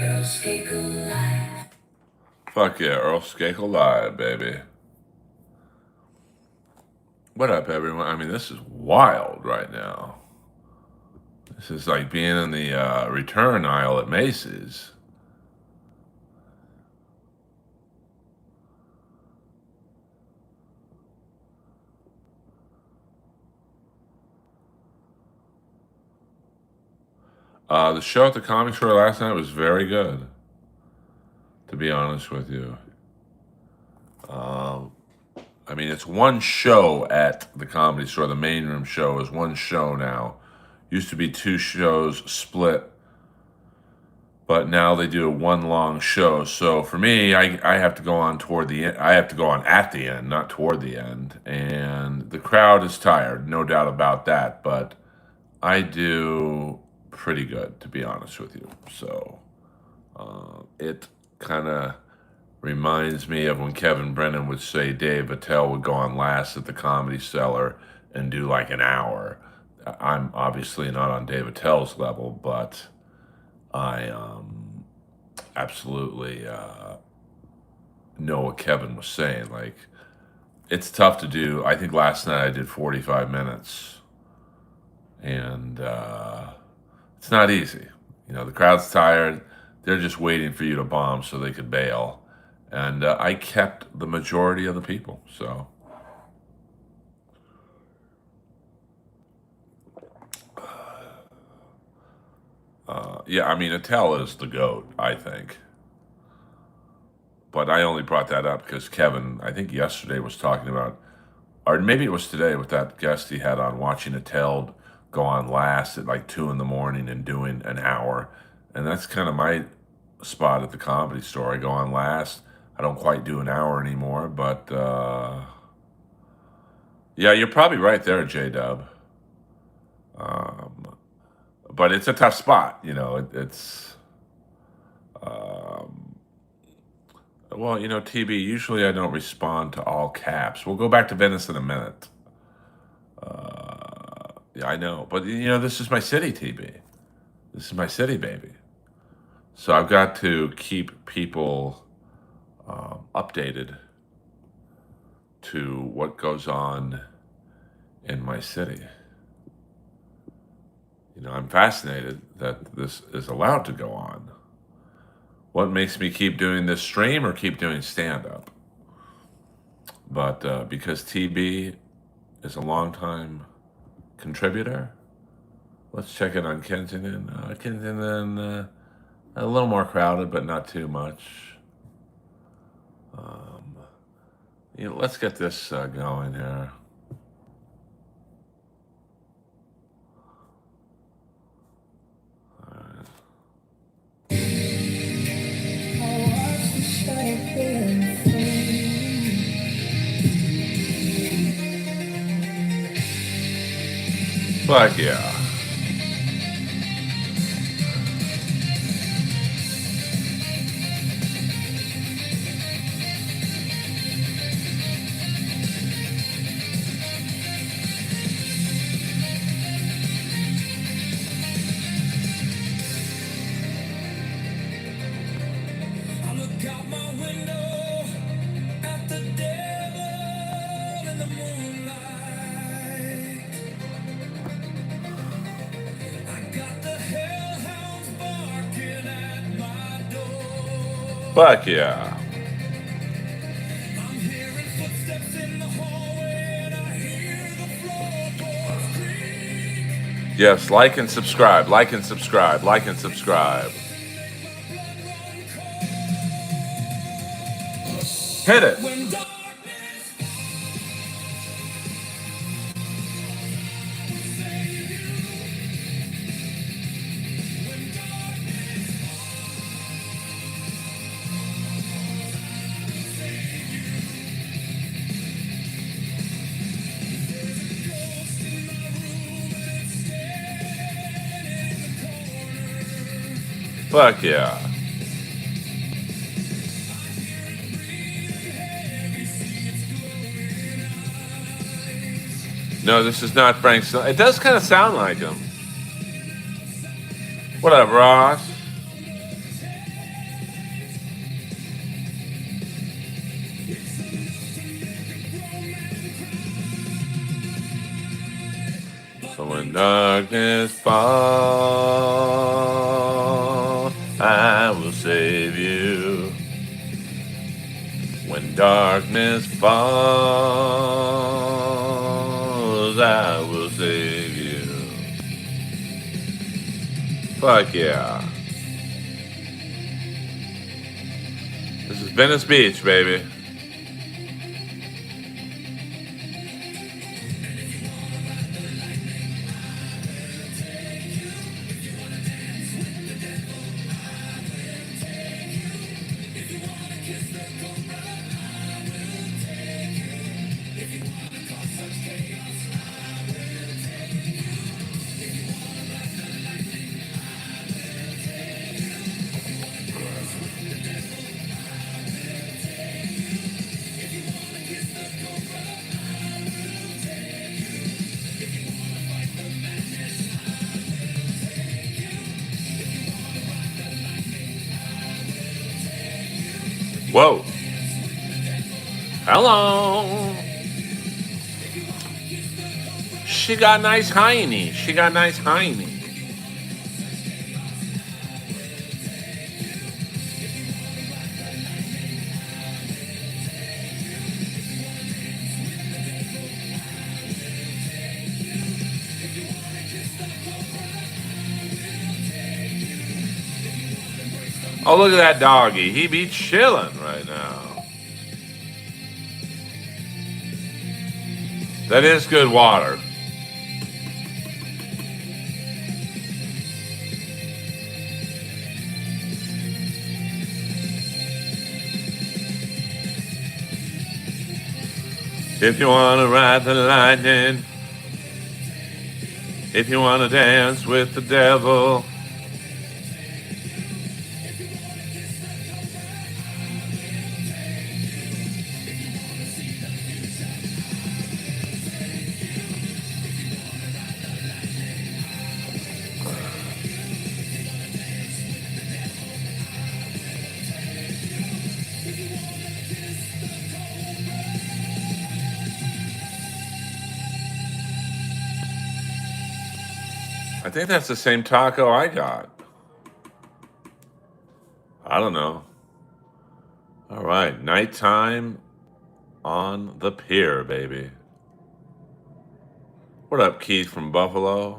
Earl Skakel live. Fuck yeah, Earl Skakel live, baby. What up, everyone? I mean, this is wild right now. This is like being in the return aisle at Macy's. The show at the Comic Store last night was very good, to be honest with you. Um, I mean, it's one show at the Comedy Store. The main room show is one show now. Used to be two shows split, but now they do a one long show. So for me, I have to go on toward the end. I have to go on at the end, not toward the end. And the crowd is tired, no doubt about that. But I do pretty good, to be honest with you. So it kind of reminds me of when Kevin Brennan would say Dave Attell would go on last at the Comedy Cellar and do like an hour. I'm obviously not on Dave Attell's level, but I absolutely know what Kevin was saying. Like, it's tough to do. I think last night I did 45 minutes, and it's not easy. You know, the crowd's tired. They're just waiting for you to bomb so they could bail. And I kept the majority of the people. So, yeah, I mean, Attell is the GOAT, I think. But I only brought that up because Kevin, I think yesterday, was talking about, or maybe it was today with that guest he had on, watching Attell go on last at like 2 in the morning and doing an hour. And that's kind of my spot at the Comedy Store. I go on last. I don't quite do an hour anymore, but yeah, you're probably right there, J Dub. Um, but it's a tough spot, you know. It's um, well, you know, TB. Usually, I don't respond to all caps. We'll go back to Venice in a minute. Yeah, I know, but you know, this is my city, TB. This is my city, baby. So I've got to keep people updated to what goes on in my city. You know, I'm fascinated that this is allowed to go on. What makes me keep doing this stream or keep doing stand up? But because TB is a longtime contributor, let's check in on Kensington. Kensington, a little more crowded, but not too much. You know, let's get this going here. Fuck yeah. I look out my window at the devil in the moonlight. I got the hellhounds barking at my door. Fuck yeah. I'm hearing footsteps in the hallway and I hear the floorboards creak. Yes, like and subscribe, like and subscribe, like and subscribe. Hit it. When darkness save you. When darkness save you. There's a ghost in my room and it's standing in the corner. Fuck yeah. No, this is not Frank Sinatra. It does kind of sound like him. What up, Ross? So when darkness falls, I will save you. When darkness falls, I will save you. Fuck yeah. This is Venice Beach, baby. Whoa. Hello. She got nice hiney. She got nice hiney. Oh, look at that doggy. He be chilling right now. That is good water. If you want to ride the lightning, if you want to dance with the devil, I think that's the same taco I got. I don't know. All right, nighttime on the pier, baby. What up, Keith from Buffalo?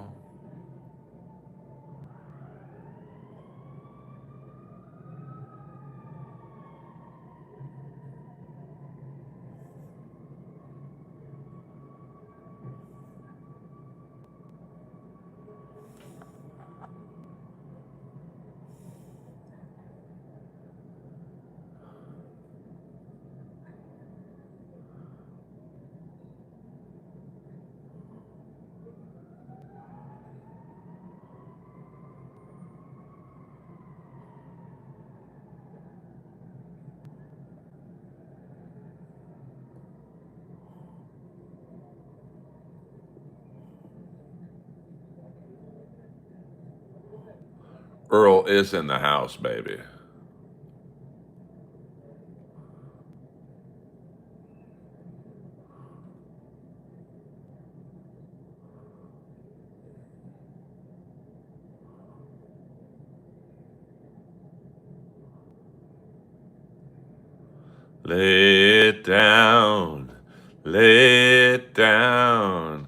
Earl is in the house, baby. Lay it down, lay it down.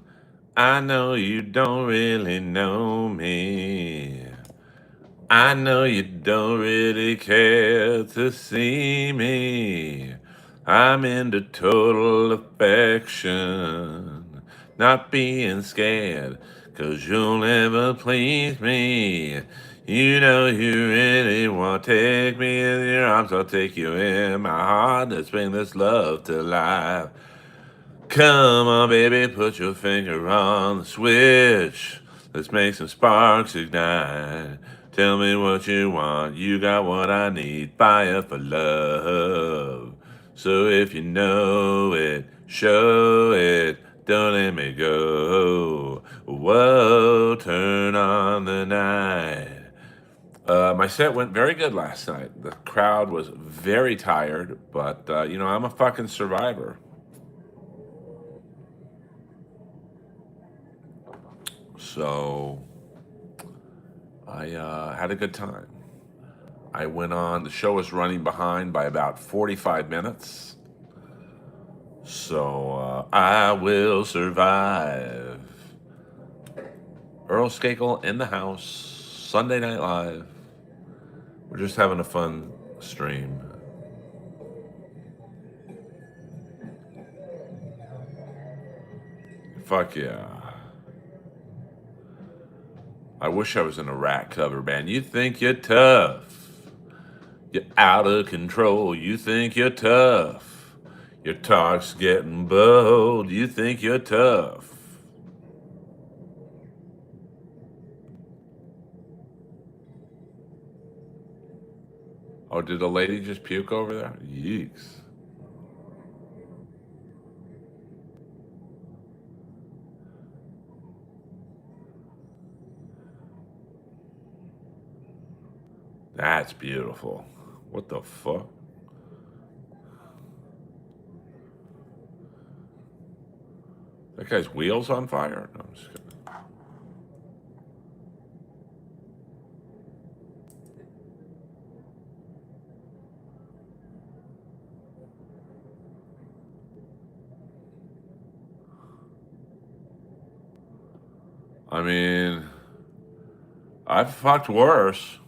I know you don't really know me. I know you don't really care to see me. I'm into total affection, not being scared, 'cause you'll never please me. You know you really want to take me in your arms, I'll take you in my heart. Let's bring this love to life. Come on, baby, put your finger on the switch. Let's make some sparks ignite. Tell me what you want, you got what I need. Fire for love. So if you know it, show it. Don't let me go. Whoa, turn on the night. My set went very good last night. The crowd was very tired, but I'm a fucking survivor. So I had a good time. I went on, the show was running behind by about 45 minutes. So I will survive. Earl Skakel in the house. Sunday Night Live. We're just having a fun stream. Fuck yeah. I wish I was in a rat cover band. You think you're tough. You're out of control. You think you're tough. Your talk's getting bold. You think you're tough. Oh, did a lady just puke over there? Yeeks. That's beautiful. What the fuck? That guy's wheels on fire? No, I'm just kidding. I mean, I've fucked worse.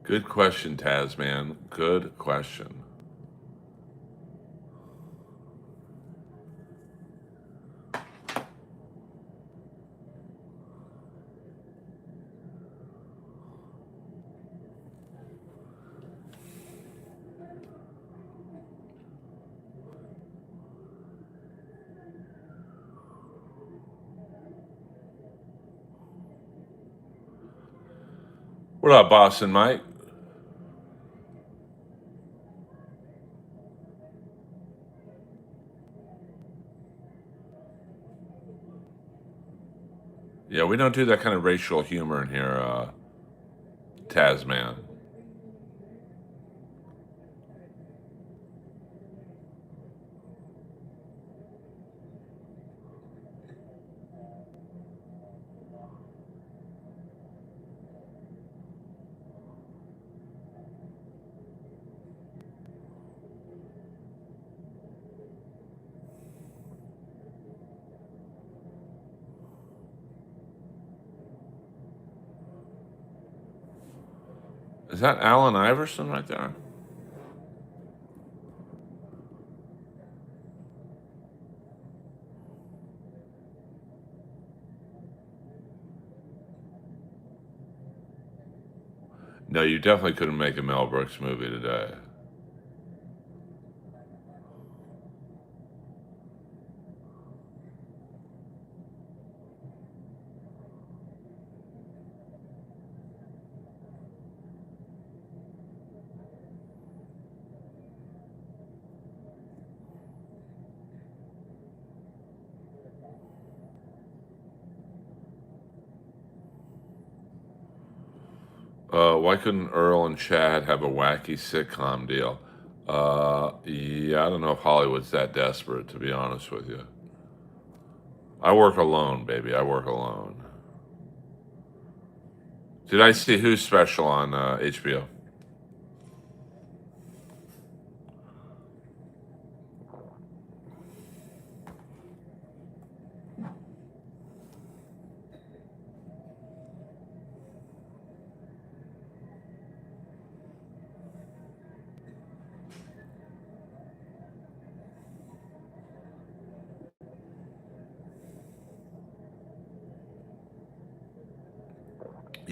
Good question, Taz, man. Good question. What up, Boston Mike? Yeah, we don't do that kind of racial humor in here, Taz, man. Is that Allen Iverson right there? No, you definitely couldn't make a Mel Brooks movie today. Why couldn't Earl and Chad have a wacky sitcom deal? Yeah, I don't know if Hollywood's that desperate, to be honest with you. I work alone, baby. I work alone. Did I see Who's Special on HBO?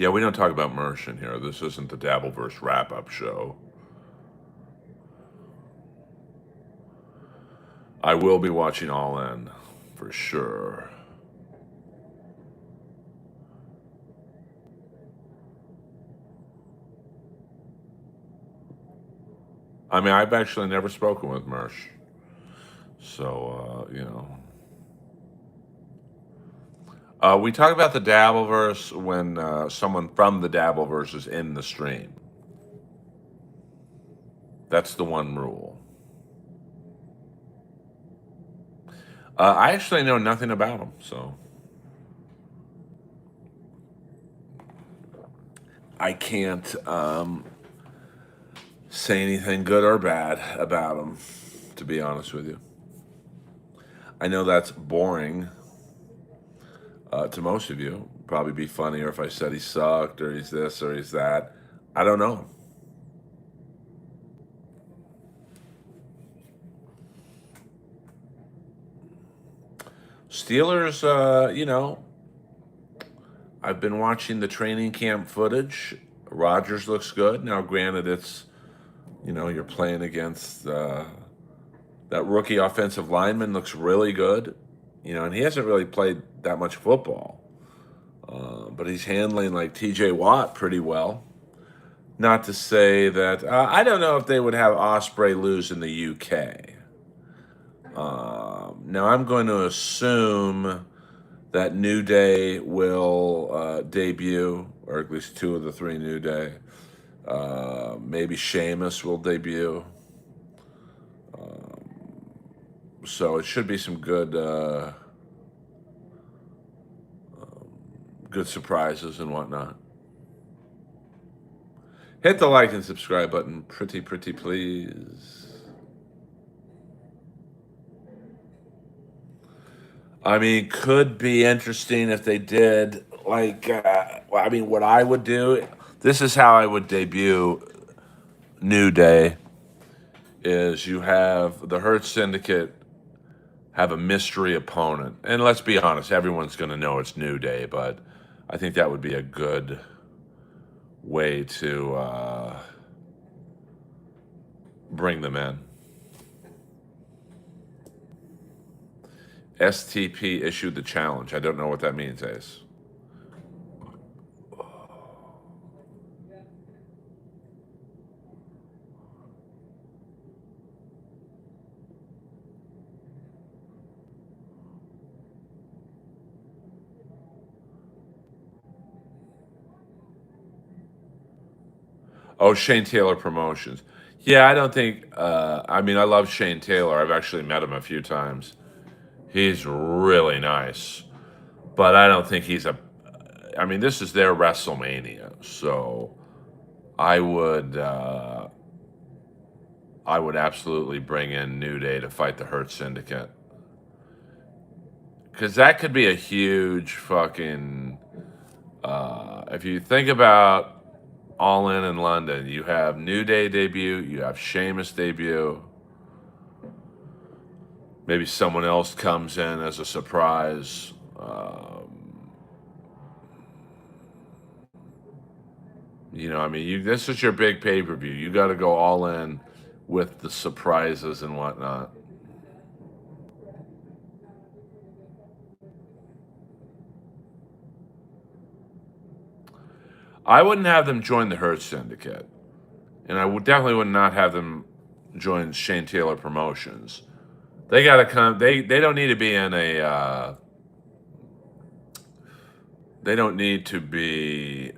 Yeah, we don't talk about Mersh in here. This isn't the Dabbleverse wrap-up show. I will be watching All In for sure. I mean, I've actually never spoken with Mersh, so you know. We talk about the Dabbleverse when someone from the Dabbleverse is in the stream. That's the one rule. I actually know nothing about him, so I can't say anything good or bad about him, to be honest with you. I know that's boring to most of you. Probably be funnier if I said he sucked or he's this or he's that. I don't know. Steelers, you know, I've been watching the training camp footage. Rodgers looks good. Now, granted, it's, you know, you're playing against that rookie offensive lineman looks really good, you know, and he hasn't really played that much football. But he's handling like TJ Watt pretty well. Not to say that I don't know if they would have Osprey lose in the UK. Now I'm going to assume that New Day will debut, or at least two of the three New Day. Maybe Sheamus will debut. So it should be some good surprises and whatnot. Hit the like and subscribe button, pretty please. I mean, could be interesting if they did. Like, I mean, what I would do. This is how I would debut New Day. Is you have the Hurt Syndicate have a mystery opponent, and let's be honest, everyone's going to know it's New Day, but I think that would be a good way to bring them in. STP issued the challenge. I don't know what that means, Ace. Oh, Shane Taylor Promotions. Yeah, I don't think. I mean, I love Shane Taylor. I've actually met him a few times. He's really nice, but I don't think he's a. I mean, this is their WrestleMania, so I would absolutely bring in New Day to fight the Hurt Syndicate, because that could be a huge fucking. If you think about All In London, you have New Day debut, you have Sheamus debut. Maybe someone else comes in as a surprise. You know, I mean, this is your big pay-per-view. You got to go all in with the surprises and whatnot. I wouldn't have them join the Hurt Syndicate, and I would definitely would not have them join Shane Taylor Promotions. They got to come. They don't need to be in a. They don't need to be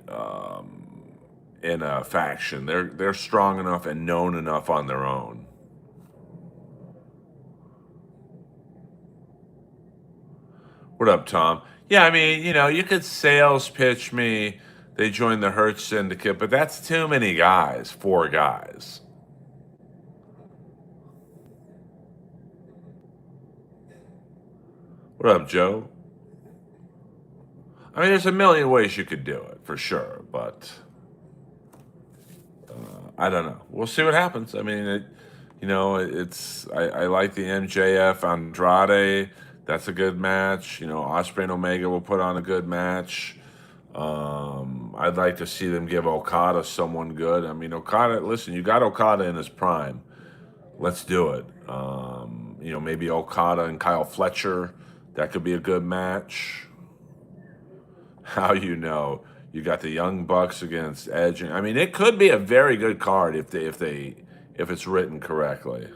in a faction. They're strong enough and known enough on their own. What up, Tom? Yeah, I mean, you know, you could sales pitch me. They joined the Hurt Syndicate, but that's too many guys. 4 guys. What up, Joe? I mean, there's a million ways you could do it, for sure, but I don't know. We'll see what happens. I mean, I like the MJF Andrade. That's a good match. You know, Osprey and Omega will put on a good match. I'd like to see them give Okada someone good. I mean, Okada, listen, you got Okada in his prime. Let's do it. Maybe Okada and Kyle Fletcher. That could be a good match. How you know? You got the Young Bucks against Edge. I mean, it could be a very good card if it's written correctly.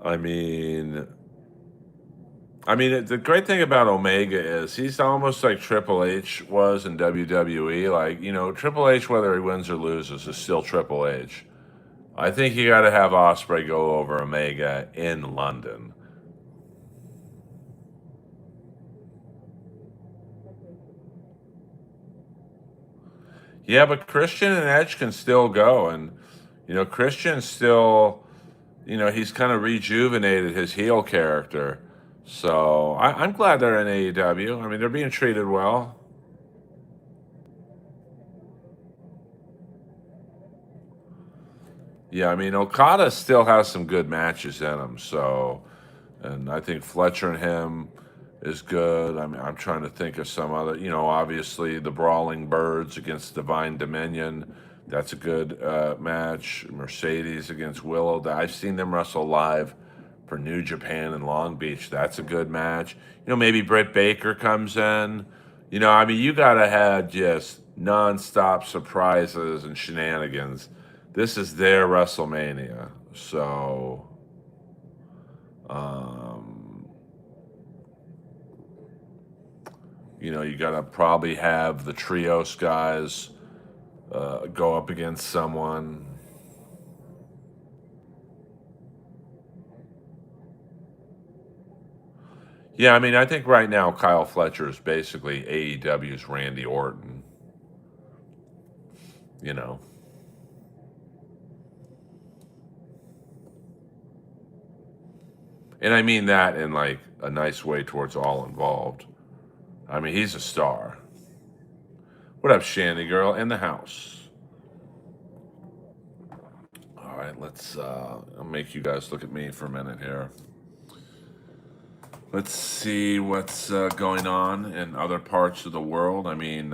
I mean, the great thing about Omega is he's almost like Triple H was in WWE. Like, Triple H, whether he wins or loses, is still Triple H. I think you got to have Osprey go over Omega in London. Yeah, but Christian and Edge can still go, and Christian still, he's kind of rejuvenated his heel character. So I'm glad they're in AEW. I mean, they're being treated well. Yeah, I mean, Okada still has some good matches in him. So, and I think Fletcher and him is good. I mean, I'm trying to think of some other, obviously the Brawling Birds against Divine Dominion. That's a good match. Mercedes against Willow. I've seen them wrestle live for New Japan in Long Beach. That's a good match. Maybe Britt Baker comes in. I mean, you got to have just nonstop surprises and shenanigans. This is their WrestleMania. So, um, you got to probably have the Trios guys go up against someone. Yeah, I mean, I think right now Kyle Fletcher is basically AEW's Randy Orton. You know, and I mean that in like a nice way towards all involved. I mean, he's a star. What up, Shandy girl in the house? All right, I'll make you guys look at me for a minute here. Let's see what's going on in other parts of the world. I mean,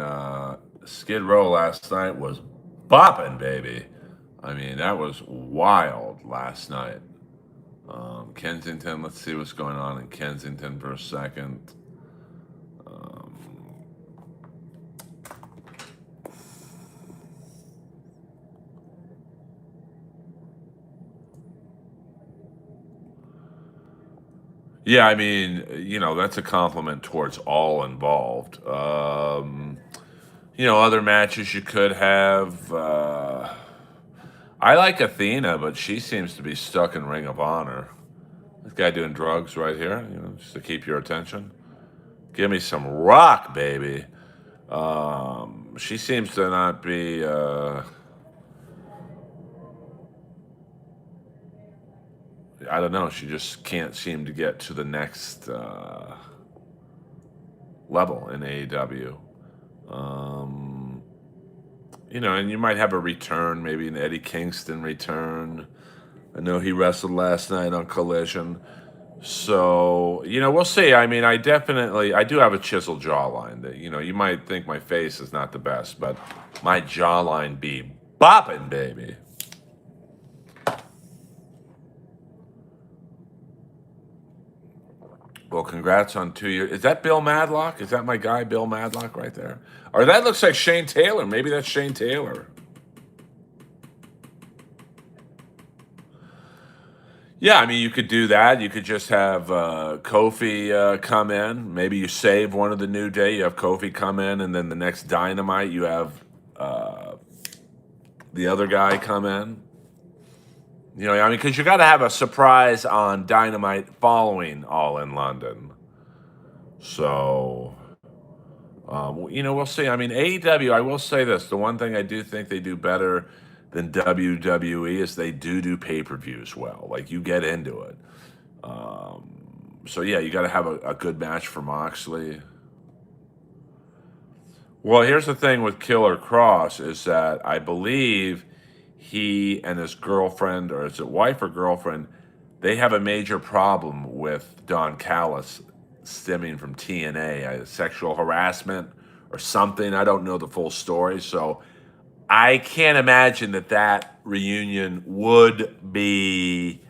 Skid Row last night was bopping, baby. I mean, that was wild last night. Kensington, let's see what's going on in Kensington for a second. Um, yeah, I mean, that's a compliment towards all involved. Other matches you could have. I like Athena, but she seems to be stuck in Ring of Honor. This guy doing drugs right here, just to keep your attention. Give me some rock, baby. She seems to not be. I don't know. She just can't seem to get to the next level in AEW. And you might have a return, maybe an Eddie Kingston return. I know he wrestled last night on Collision. So, we'll see. I mean, I do have a chiseled jawline that, you might think my face is not the best, but my jawline be bopping, baby. Well, congrats on 2 years. Is that Bill Madlock? Is that my guy, Bill Madlock, right there? Or that looks like Shane Taylor. Maybe that's Shane Taylor. Yeah, I mean, you could do that. You could just have Kofi come in. Maybe you save one of the New Day. You have Kofi come in, and then the next Dynamite, you have the other guy come in. I mean, because you got to have a surprise on Dynamite following All in London. So, we'll see. I mean, AEW, I will say this. The one thing I do think they do better than WWE is they do pay-per-views well. Like, you get into it. So, yeah, you got to have a good match for Moxley. Well, here's the thing with Killer Cross is that I believe he and his girlfriend, or is it wife or girlfriend, they have a major problem with Don Callis stemming from TNA, sexual harassment or something. I don't know the full story, so I can't imagine that that reunion would be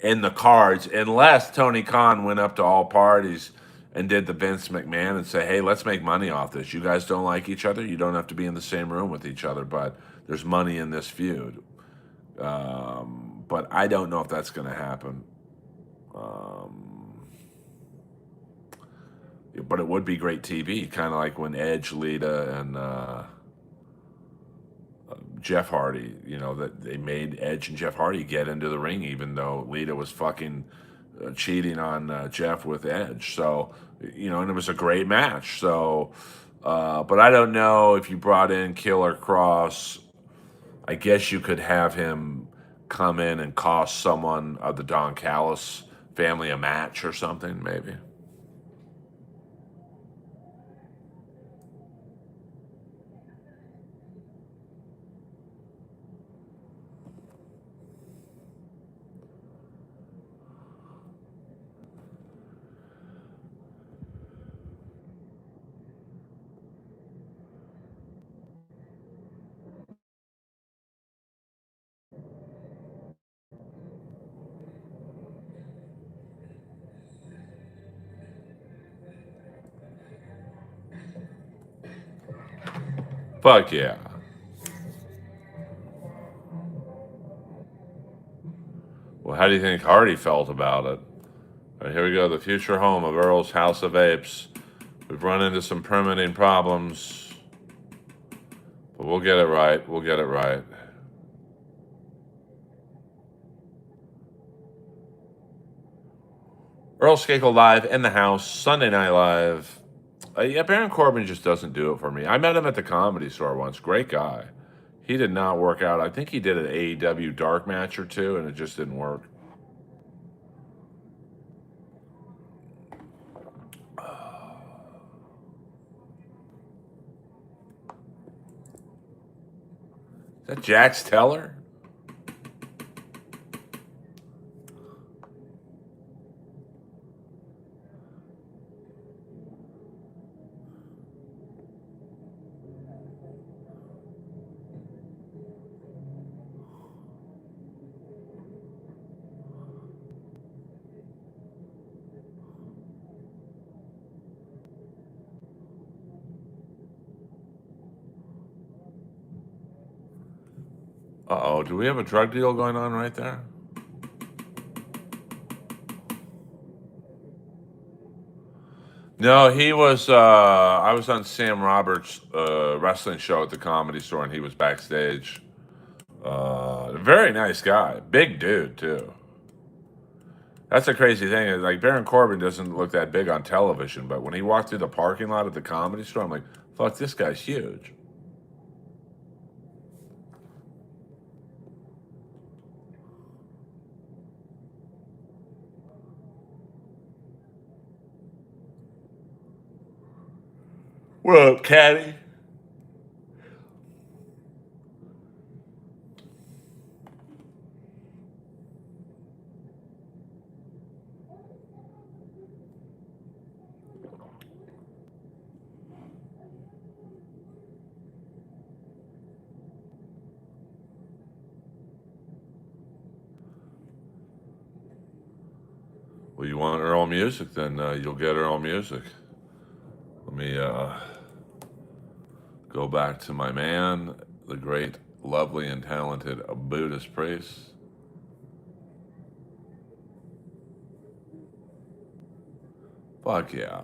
in the cards unless Tony Khan went up to all parties and did the Vince McMahon and say, "Hey, let's make money off this. You guys don't like each other. You don't have to be in the same room with each other, but there's money in this feud." But I don't know if that's going to happen. Um, but it would be great TV, kind of like when Edge, Lita, and Jeff Hardy, that they made Edge and Jeff Hardy get into the ring, even though Lita was fucking cheating on Jeff with Edge. So, and it was a great match. So, but I don't know if you brought in Killer Cross, I guess you could have him come in and cost someone of the Don Callis family a match or something, maybe. Fuck yeah. Well, how do you think Hardy felt about it? All right, here we go. The future home of Earl's House of Apes. We've run into some permitting problems, but we'll get it right. We'll get it right. Earl Skakel live in the house, Sunday Night Live. Yeah, Baron Corbin just doesn't do it for me. I met him at the Comedy Store once. Great guy. He did not work out. I think he did an AEW dark match or two, and it just didn't work. Is that Jax Teller? Uh-oh, do we have a drug deal going on right there? No, he was. I was on Sam Roberts' wrestling show at the Comedy Store, and he was backstage. Very nice guy, big dude too. That's the crazy thing is like Baron Corbin doesn't look that big on television, but when he walked through the parking lot at the Comedy Store, I'm like, fuck, this guy's huge. What up, Caddy? Well, you want Earl music, then you'll get Earl music. Let me go back to my man, the great, lovely, and talented Buddhist priest. Fuck yeah.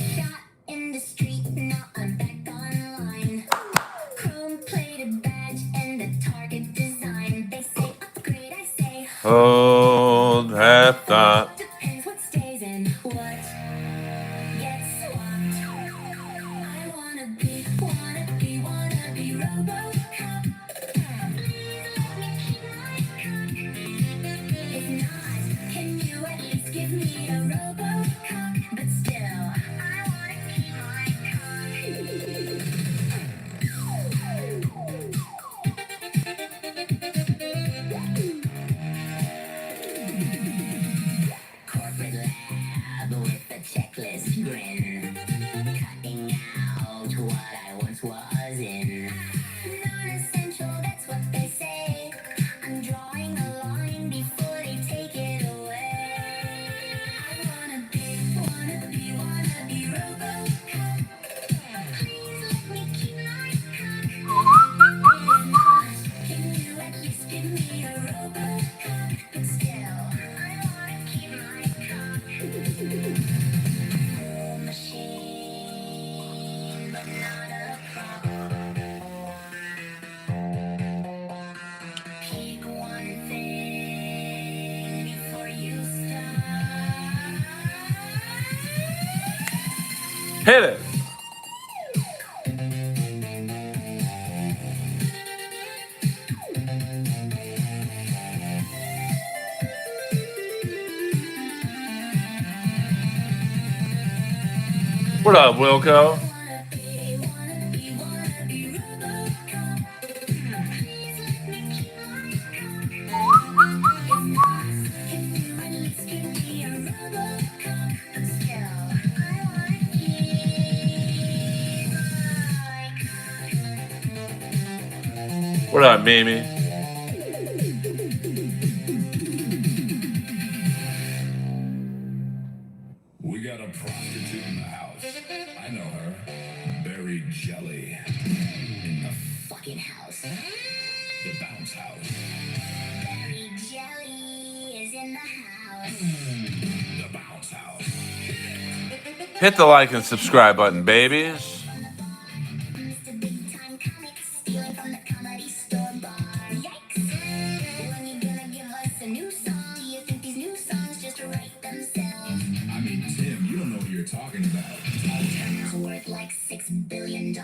Shot in the street, now I'm back online. Chrome plated badge and Hold hath not. Depends what stays and what gets swapped. I wanna be RoboCop. Please let me keep my cup. If not, can you at least give me a RoboCop? But still, I wanna keep my corporate lab with a checklist grin, cutting out what I once was in. Non-essential, that's what they say. I'm drawing a line before they take it away. I wanna be RoboCop. Please let me keep my cup. If not, can you at least give me a RoboCop? But still, I wanna keep my cup. Machine, but not a prop. Pick one thing before you stop. Hit it. What up, Wilco? Wanna be RoboCop. Please let me keep my cup. If not, can you at least give me a RoboCop? But still, I wanna keep my cup. What up, Mimi? We got a prostitute in the house. I know her. Buried jelly. In the Fucking house. the bounce house. Berry jelly is in the house. The bounce house. Hit the like and subscribe button, babies. Mr. Big Time Comics stealing from the comedy store bar. Yikes! When you gonna give us a new song? Do you think these new songs just write themselves? I mean, Tim, you don't know what you're talking about. It's worth like $6 billion.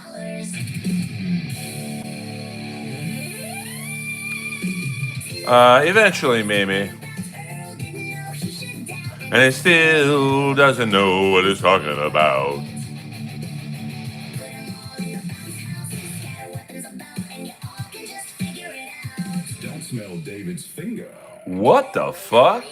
Eventually, Mimi. Earl didn't know he should doubt it. And he still doesn't know what he's talking about. Put 'em all in the bounce house. Scatter weapons about, and you all can just figure it out. Don't smell David's finger. What the fuck?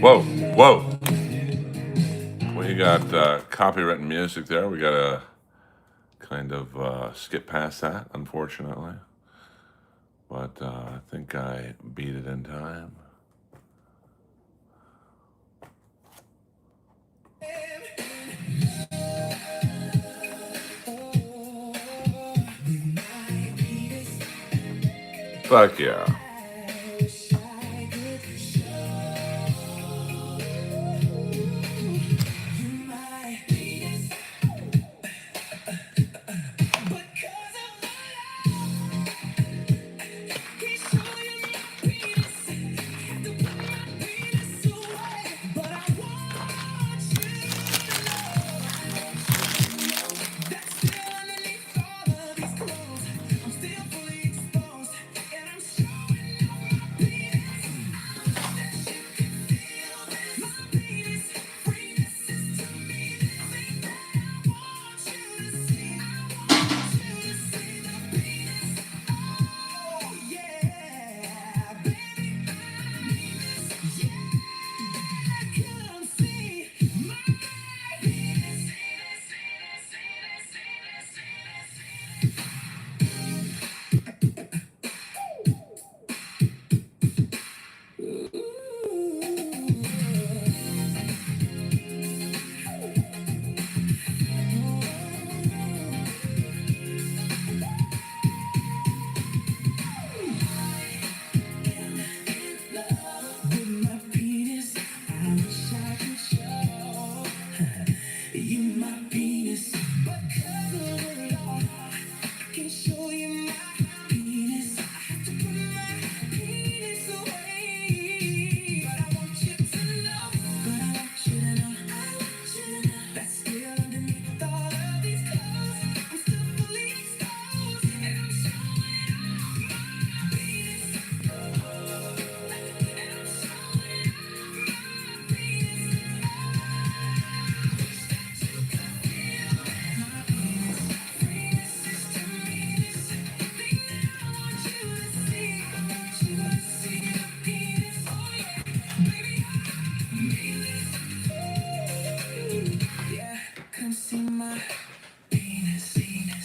Whoa, whoa. We got copywritten music there. We got to kind of skip past that, unfortunately. But I think I beat it in time. Fuck yeah.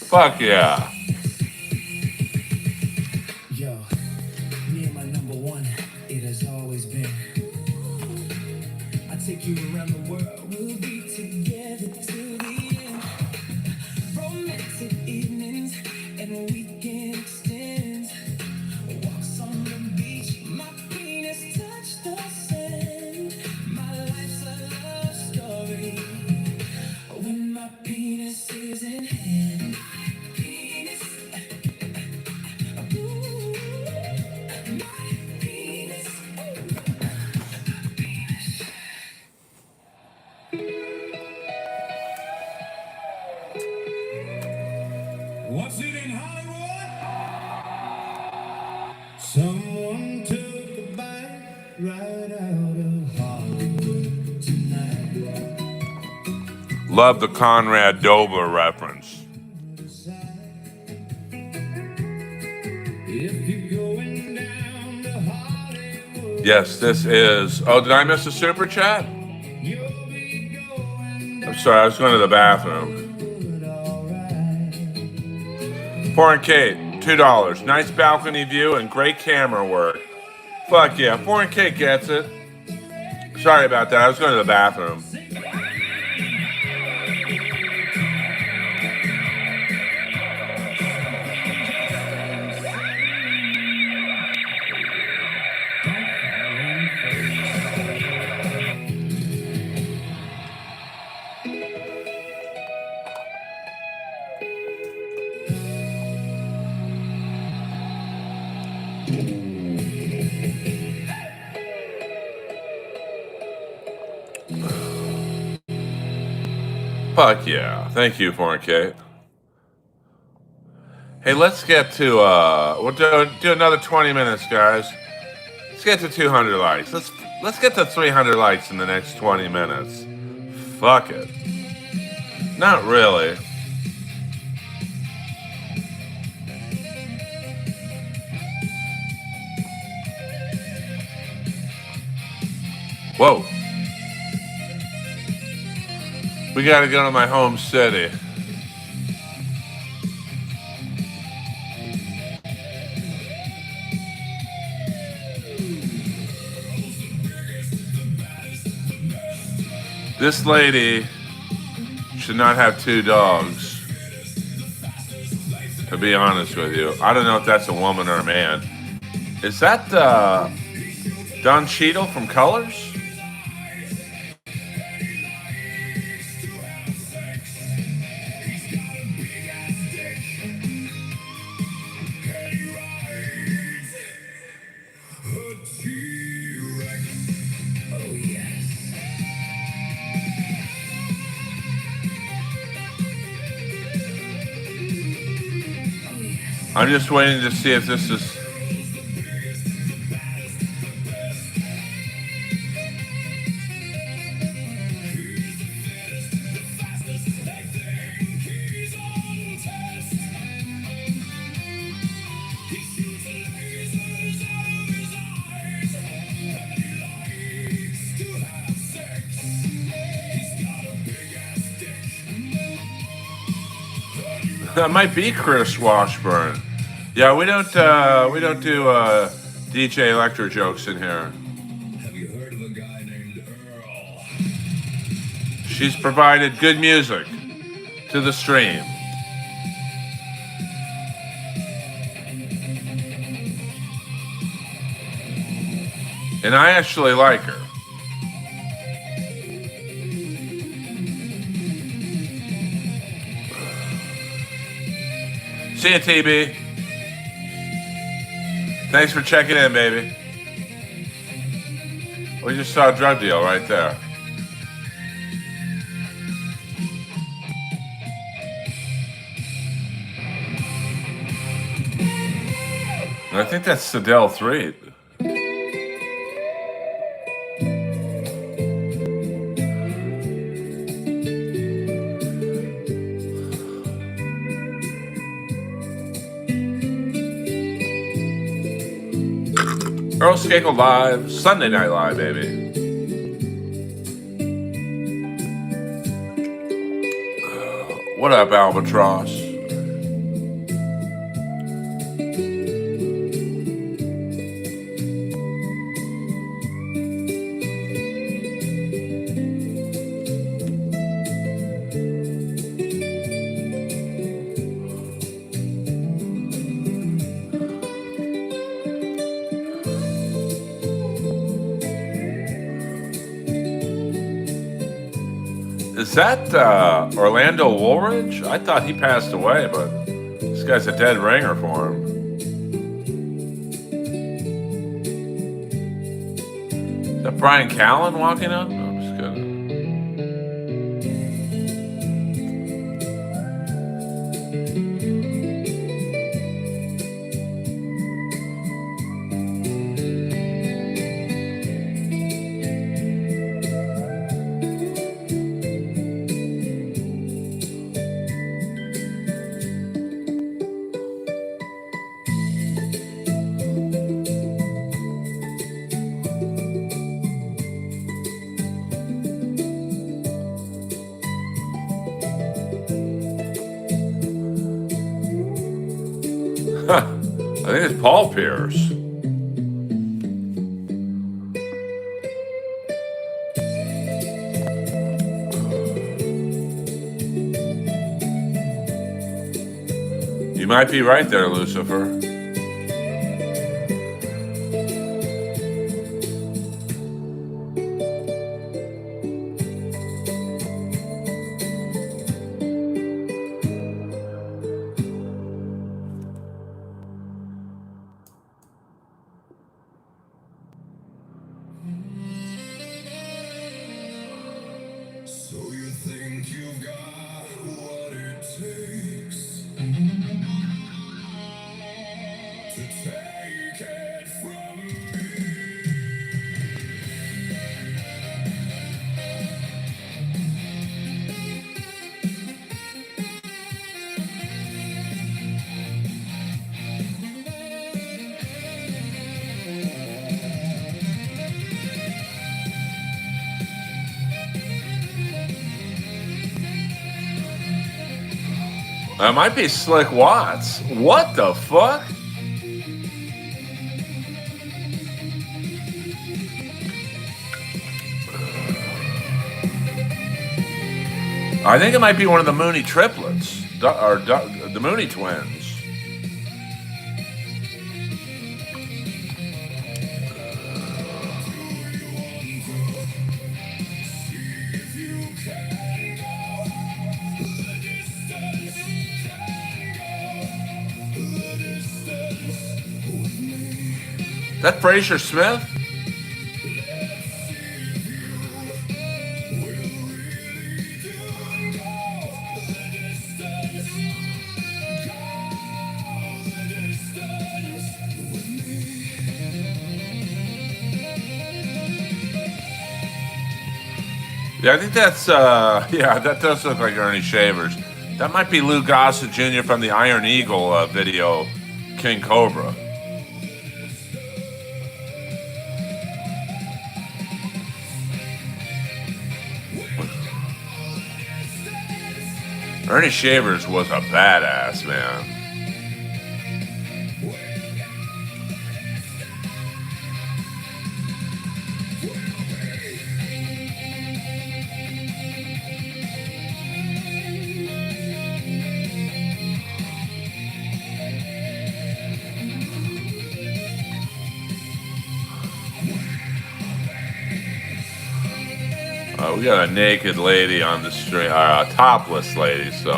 Fuck yeah. Yo, me and my number one, it has always been. I take you around the world, we'll be together till the end. Romantic evenings and weekend extends. Walks on the beach, my penis touch the sand. My life's a love story when my penis is in hand. My penis, ooh, my penis. What's it in Hollywood? Someone took a bite right out of Hollywood tonight. Love the Conrad Dobler reference. If you're going down to Hollywood, Yes, this is. Oh, did I miss a super chat? you'll be going I'm sorry, I was going to the bathroom. Foreign Kate, $2. Nice balcony view and great camera work. Fuck yeah, Foreign Kate gets it. Sorry about that, I was going to the bathroom. Fuck yeah. Thank you, Foreign Kate. Hey, let's get to we'll do another 20 minutes, guys. Let's get to 200 likes. Let's get to 300 likes in the next 20 minutes. Fuck it. Not really. Whoa. We gotta go to my home city. This lady should not have two dogs, to be honest with you. I don't know if that's a woman or a man. Is that Don Cheadle from Colors? I'm just waiting to see if this is. That might be Chris Washburn. Yeah, we don't do DJ Electro jokes in here. have you heard of a guy named Earl? She's provided good music to the stream. And I actually like her. See you, TB. Thanks for checking in, baby. We just saw a drug deal right there. And I think that's Sedell 3. Earl Skakel Live, Sunday Night Live, baby. What up, Albatross? Is that Orlando Woolridge? I thought he passed away, but this guy's a dead ringer for him. Is that Brian Callen walking up? No, I'm just kidding. I think it's Paul Pierce. You might be right there, Lucifer. So you think you've got what it takes to take it from me? That might be Slick Watts. What the fuck? I think it might be one of the Mooney triplets, or the Mooney twins. Is that Fraser Smith? Yeah, I think that's, yeah, that does look like Ernie Shavers. That might be Lou Gossett Jr. from the Iron Eagle video, King Cobra. Ernie Shavers was a badass, man. We got a naked lady on the street, a topless lady, so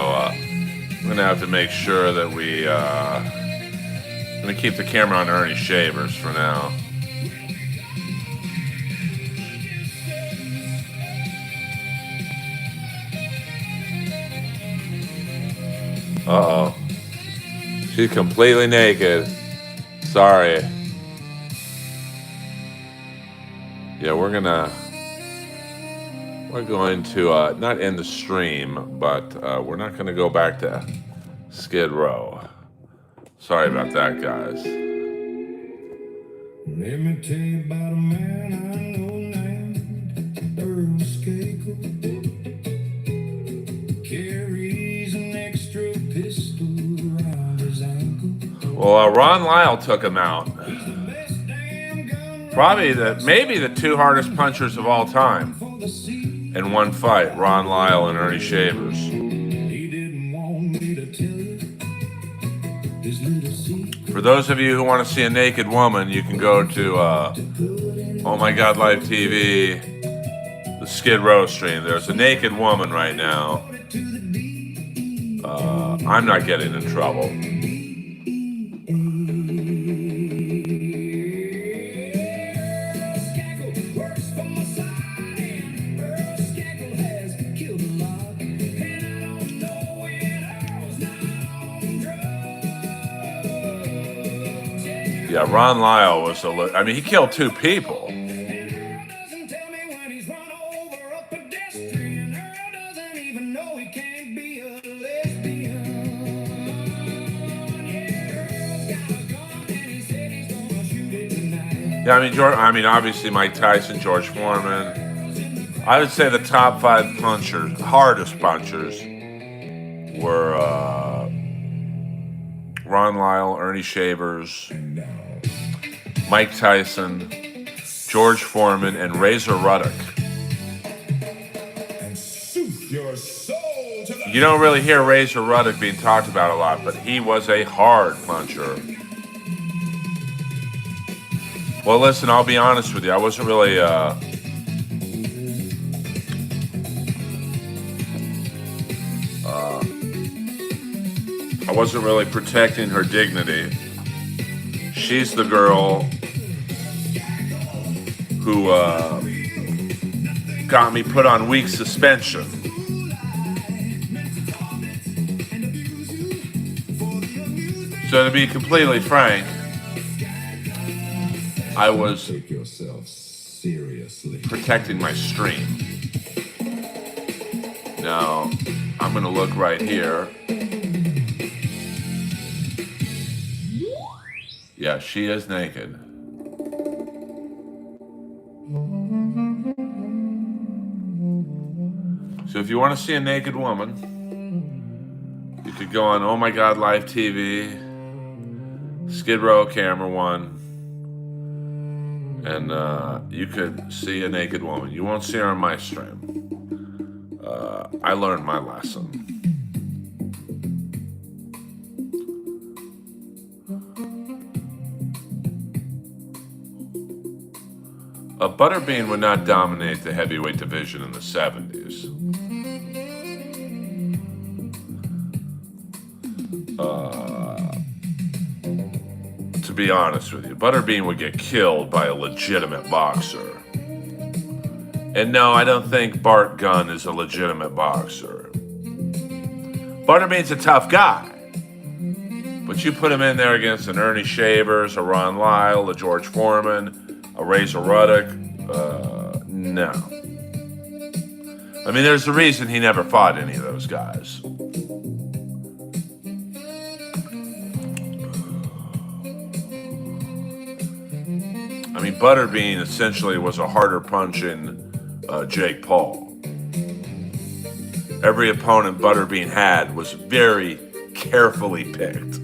we're gonna have to make sure that we gonna keep the camera on Ernie Shavers for now. Uh-oh. She's completely naked. Sorry. Yeah, we're going to not end the stream, but we're not going to go back to Skid Row. Sorry about that, guys. Let me tell you about a man I know named Earl Skakel. Carries an extra pistol around his ankle. Well, Ron Lyle took him out. Probably maybe the two hardest punchers of all time. In one fight, Ron Lyle and Ernie Shavers. For those of you who want to see a naked woman, you can go to Oh My God Live TV, the Skid Row stream. There's a naked woman right now. I'm not getting in trouble. Skakel works for my side, and Earl Skakel has killed a lot. And I don't know when Earl's not on drugs. Yeah, Ron Lyle was I mean, he killed 2 people. And Earl doesn't tell me when he's run over a pedestrian. Earl doesn't even know he can't be a lesbian. Yeah, Earl's got a gun and he said he's gonna shoot it tonight. Yeah, I mean, obviously Mike Tyson, George Foreman. I would say the top 5 punchers, hardest punchers, were Ron Lyle, Ernie Shavers, Mike Tyson, George Foreman, and Razor Ruddock. And soothe your soul to the You don't really hear Razor Ruddock being talked about a lot, but he was a hard puncher. Well, listen, I'll be honest with you. I wasn't really I wasn't really protecting her dignity. She's the girl who got me put on week suspension. So to be completely frank, I was Take yourself seriously. protecting my stream. Now, I'm going to look right here. Yeah, she is naked. So if you want to see a naked woman, you could go on Oh My God Live TV, Skid Row Camera One, and you could see a naked woman. You won't see her on my stream. I learned my lesson. Butterbean would not dominate the heavyweight division in the 70s. To be honest with you, Butterbean would get killed by a legitimate boxer. And no, I don't think Bart Gunn is a legitimate boxer. Butterbean's a tough guy. But you put him in there against an Ernie Shavers, a Ron Lyle, a George Foreman, a Razor Ruddock, no. I mean, there's a reason he never fought any of those guys. I mean, Butterbean essentially was a harder punching Jake Paul. Every opponent Butterbean had was very carefully picked.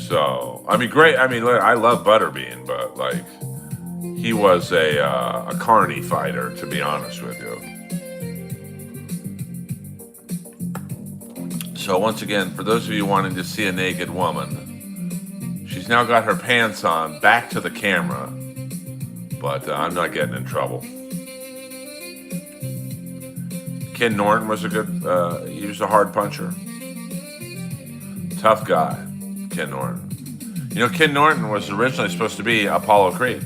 So, I mean, great. I mean, I love Butterbean, but like, he was a carny fighter, to be honest with you. So once again, for those of you wanting to see a naked woman, she's now got her pants on, back to the camera, but I'm not getting in trouble. Ken Norton was a good, he was a hard puncher. Tough guy, Ken Norton. You know, Ken Norton was originally supposed to be Apollo Creed.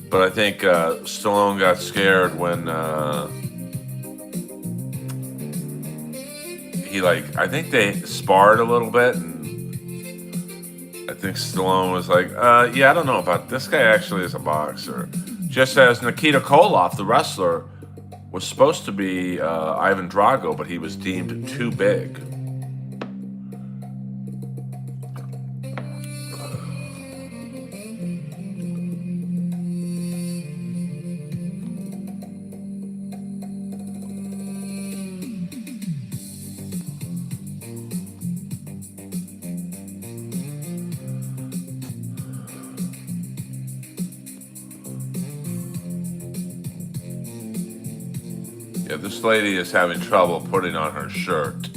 But I think Stallone got scared when I think they sparred a little bit, and I think Stallone was like, yeah, I don't know about this guy actually is a boxer. Just as Nikita Koloff, the wrestler, was supposed to be Ivan Drago, but he was deemed too big. Yeah, this lady is having trouble putting on her shirt,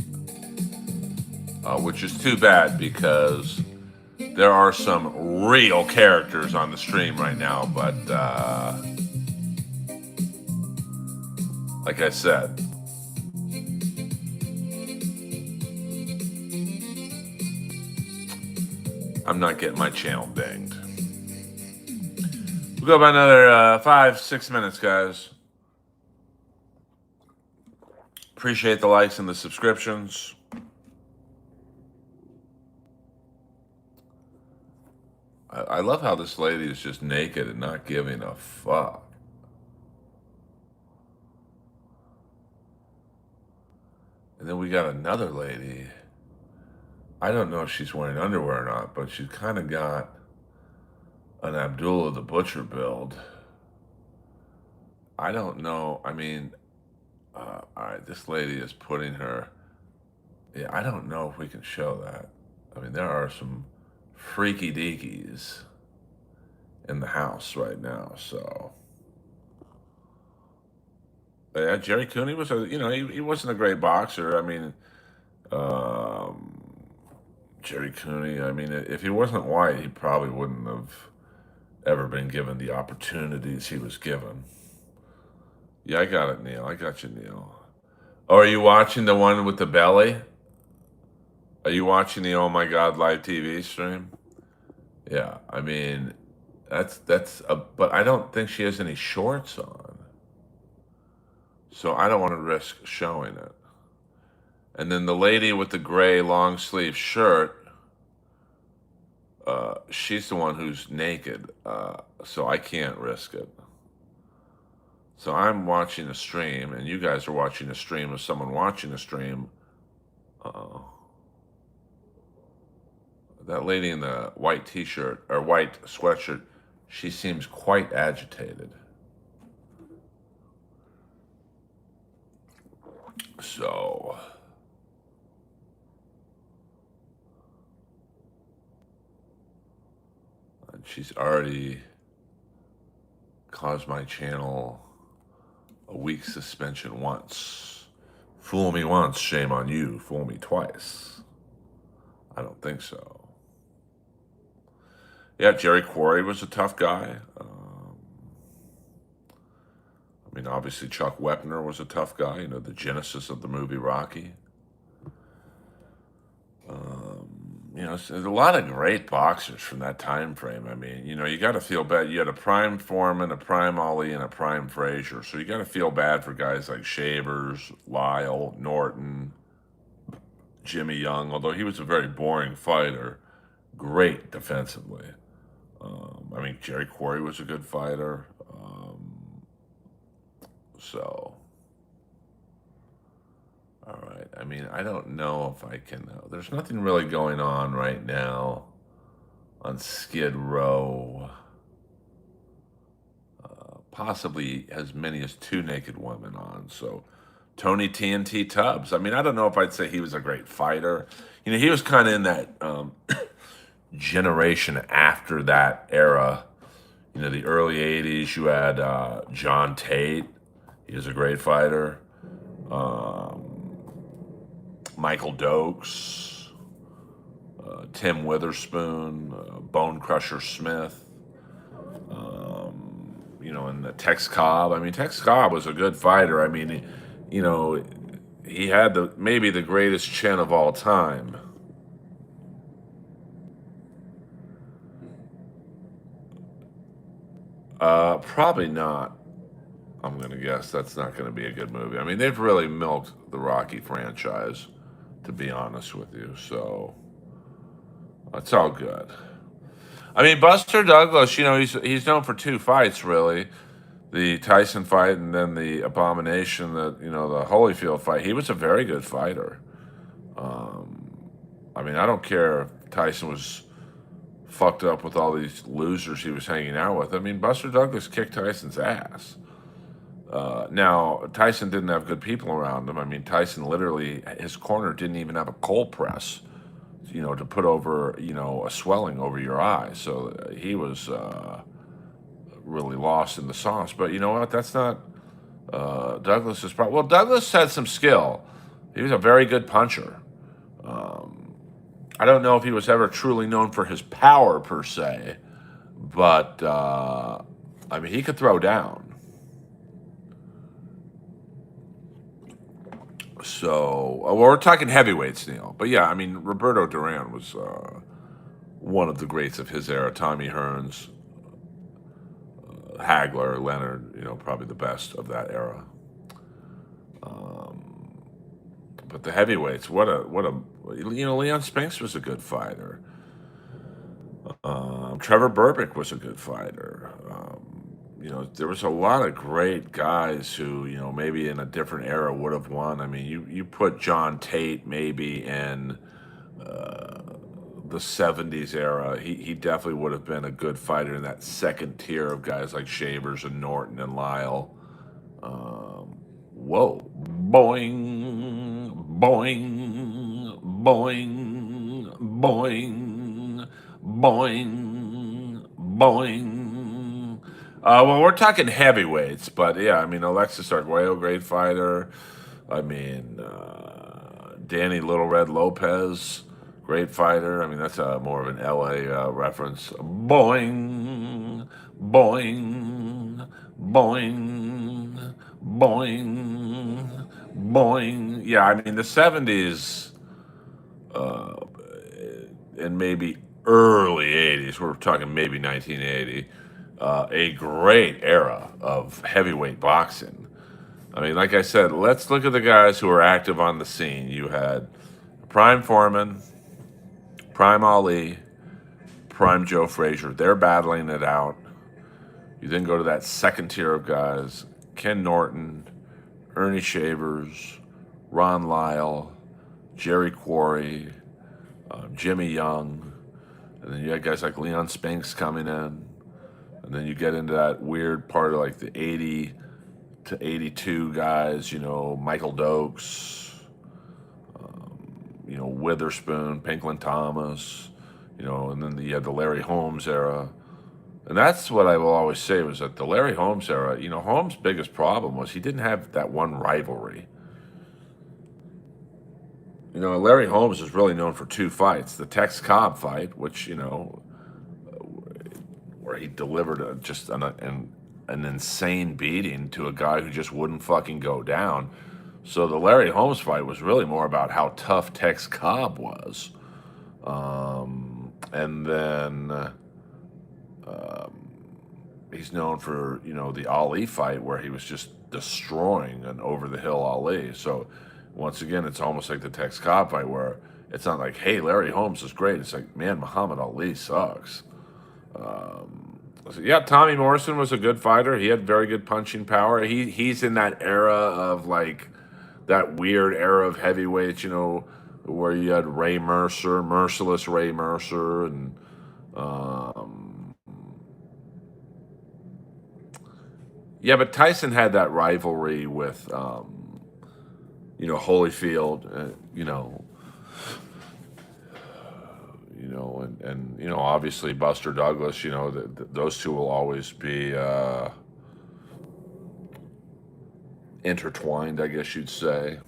which is too bad because there are some real characters on the stream right now. But like I said, I'm not getting my channel dinged. We'll go about another 5-6 minutes, guys. Appreciate the likes and the subscriptions. I love how this lady is just naked and not giving a fuck. And then we got another lady. I don't know if she's wearing underwear or not, but she's kind of got an Abdullah the Butcher build. I don't know. I mean, all right, this lady is putting her. Yeah, I don't know if we can show that. I mean, there are some freaky deakies in the house right now. So, yeah, Jerry Cooney was he wasn't a great boxer. I mean, Jerry Cooney. I mean, if he wasn't white, he probably wouldn't have ever been given the opportunities he was given. Yeah, I got it, Neil. I got you, Neil. Oh, are you watching the one with the belly? Are you watching the Oh My God live TV stream? Yeah, I mean, but I don't think she has any shorts on. So I don't want to risk showing it. And then the lady with the gray long sleeve shirt, she's the one who's naked, so I can't risk it. So I'm watching a stream, and you guys are watching a stream of someone watching a stream. That lady in the white t-shirt, or white sweatshirt, she seems quite agitated. So, and she's already caused my channel a week suspension once. Fool me once, shame on you. Fool me twice. I don't think so. Yeah, Jerry Quarry was a tough guy. I mean, obviously Chuck Wepner was a tough guy, you know, the genesis of the movie Rocky. You know, there's a lot of great boxers from that time frame. I mean, you know, you got to feel bad. You had a prime Foreman, a prime Ali, and a prime Frazier. So you got to feel bad for guys like Shavers, Lyle, Norton, Jimmy Young, although he was a very boring fighter, great defensively. I mean, Jerry Quarry was a good fighter. So, all right. I mean, I don't know if I can. There's nothing really going on right now on Skid Row. Possibly as many as 2 naked women on. So, Tony TNT Tubbs. I mean, I don't know if I'd say he was a great fighter. You know, he was kind of in that generation after that era. You know, the early 80s, you had John Tate. He was a great fighter. Michael Dokes, Tim Witherspoon, Bone Crusher Smith, you know, and Tex Cobb. I mean, Tex Cobb was a good fighter. I mean, you know, he had maybe the greatest chin of all time. Probably not. I'm going to guess that's not going to be a good movie. I mean, they've really milked the Rocky franchise, to be honest with you. So it's all good. I mean, Buster Douglas, you know, he's known for 2 fights, really. The Tyson fight and then the Abomination, the Holyfield fight. He was a very good fighter. I mean, I don't care if Tyson was fucked up with all these losers he was hanging out with. I mean, Buster Douglas kicked Tyson's ass. Now, Tyson didn't have good people around him. I mean, Tyson literally, his corner didn't even have a cold press, you know, to put over, you know, a swelling over your eye. So he was really lost in the sauce. But you know what? That's not Douglas is probably, well, Douglas had some skill. He was a very good puncher. I don't know if he was ever truly known for his power per se, but I mean, he could throw down. So, well, we're talking heavyweights, Neil. But yeah, I mean, Roberto Duran was one of the greats of his era. Tommy Hearns, Hagler, Leonard, probably the best of that era. But the heavyweights, Leon Spinks was a good fighter. Trevor Berbick was a good fighter. There was a lot of great guys who, maybe in a different era would have won. I mean, you put John Tate maybe in the 70s era. He definitely would have been a good fighter in that second tier of guys like Shavers and Norton and Lyle. Whoa. Boing, boing, boing, boing, boing, boing. Well, we're talking heavyweights, but yeah, I mean, Alexis Arguello, great fighter. I mean, Danny Little Red Lopez, great fighter. I mean, that's more of an LA reference. Boing, boing, boing, boing, boing. Yeah, I mean, the 70s and maybe early 80s, we're talking maybe 1980, a great era of heavyweight boxing. I mean, like I said, let's look at the guys who were active on the scene. You had Prime Foreman, Prime Ali, Prime Joe Frazier. They're battling it out. You then go to that second tier of guys: Ken Norton, Ernie Shavers, Ron Lyle, Jerry Quarry, Jimmy Young. And then you had guys like Leon Spinks coming in. And then you get into that weird part of like the 80 to 82 guys, Michael Dokes, Witherspoon, Pinklin Thomas, and then you had the Larry Holmes era. And that's what I will always say was that the Larry Holmes era, Holmes' biggest problem was he didn't have that one rivalry. Larry Holmes is really known for two fights. The Tex Cobb fight, which, where he delivered just an insane beating to a guy who just wouldn't fucking go down. So the Larry Holmes fight was really more about how tough Tex Cobb was. And then he's known for, the Ali fight where he was just destroying an over-the-hill Ali. So once again, it's almost like the Tex Cobb fight where it's not like, hey, Larry Holmes is great. It's like, man, Muhammad Ali sucks. So yeah, Tommy Morrison was a good fighter. He had very good punching power. He's in that era of like that weird era of heavyweights, where you had Ray Mercer, merciless Ray Mercer, and yeah, but Tyson had that rivalry with Holyfield, and obviously Buster Douglas. Those two will always be intertwined, I guess you'd say.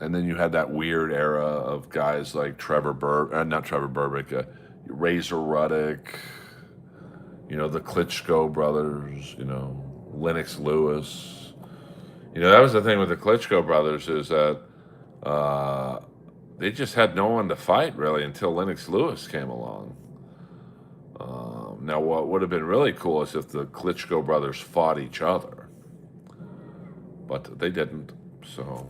And then you had that weird era of guys like not Trevor Burbick, Razor Ruddock, the Klitschko brothers, Lennox Lewis. That was the thing with the Klitschko brothers is that they just had no one to fight really until Lennox Lewis came along. Now, what would have been really cool is if the Klitschko brothers fought each other, but they didn't. So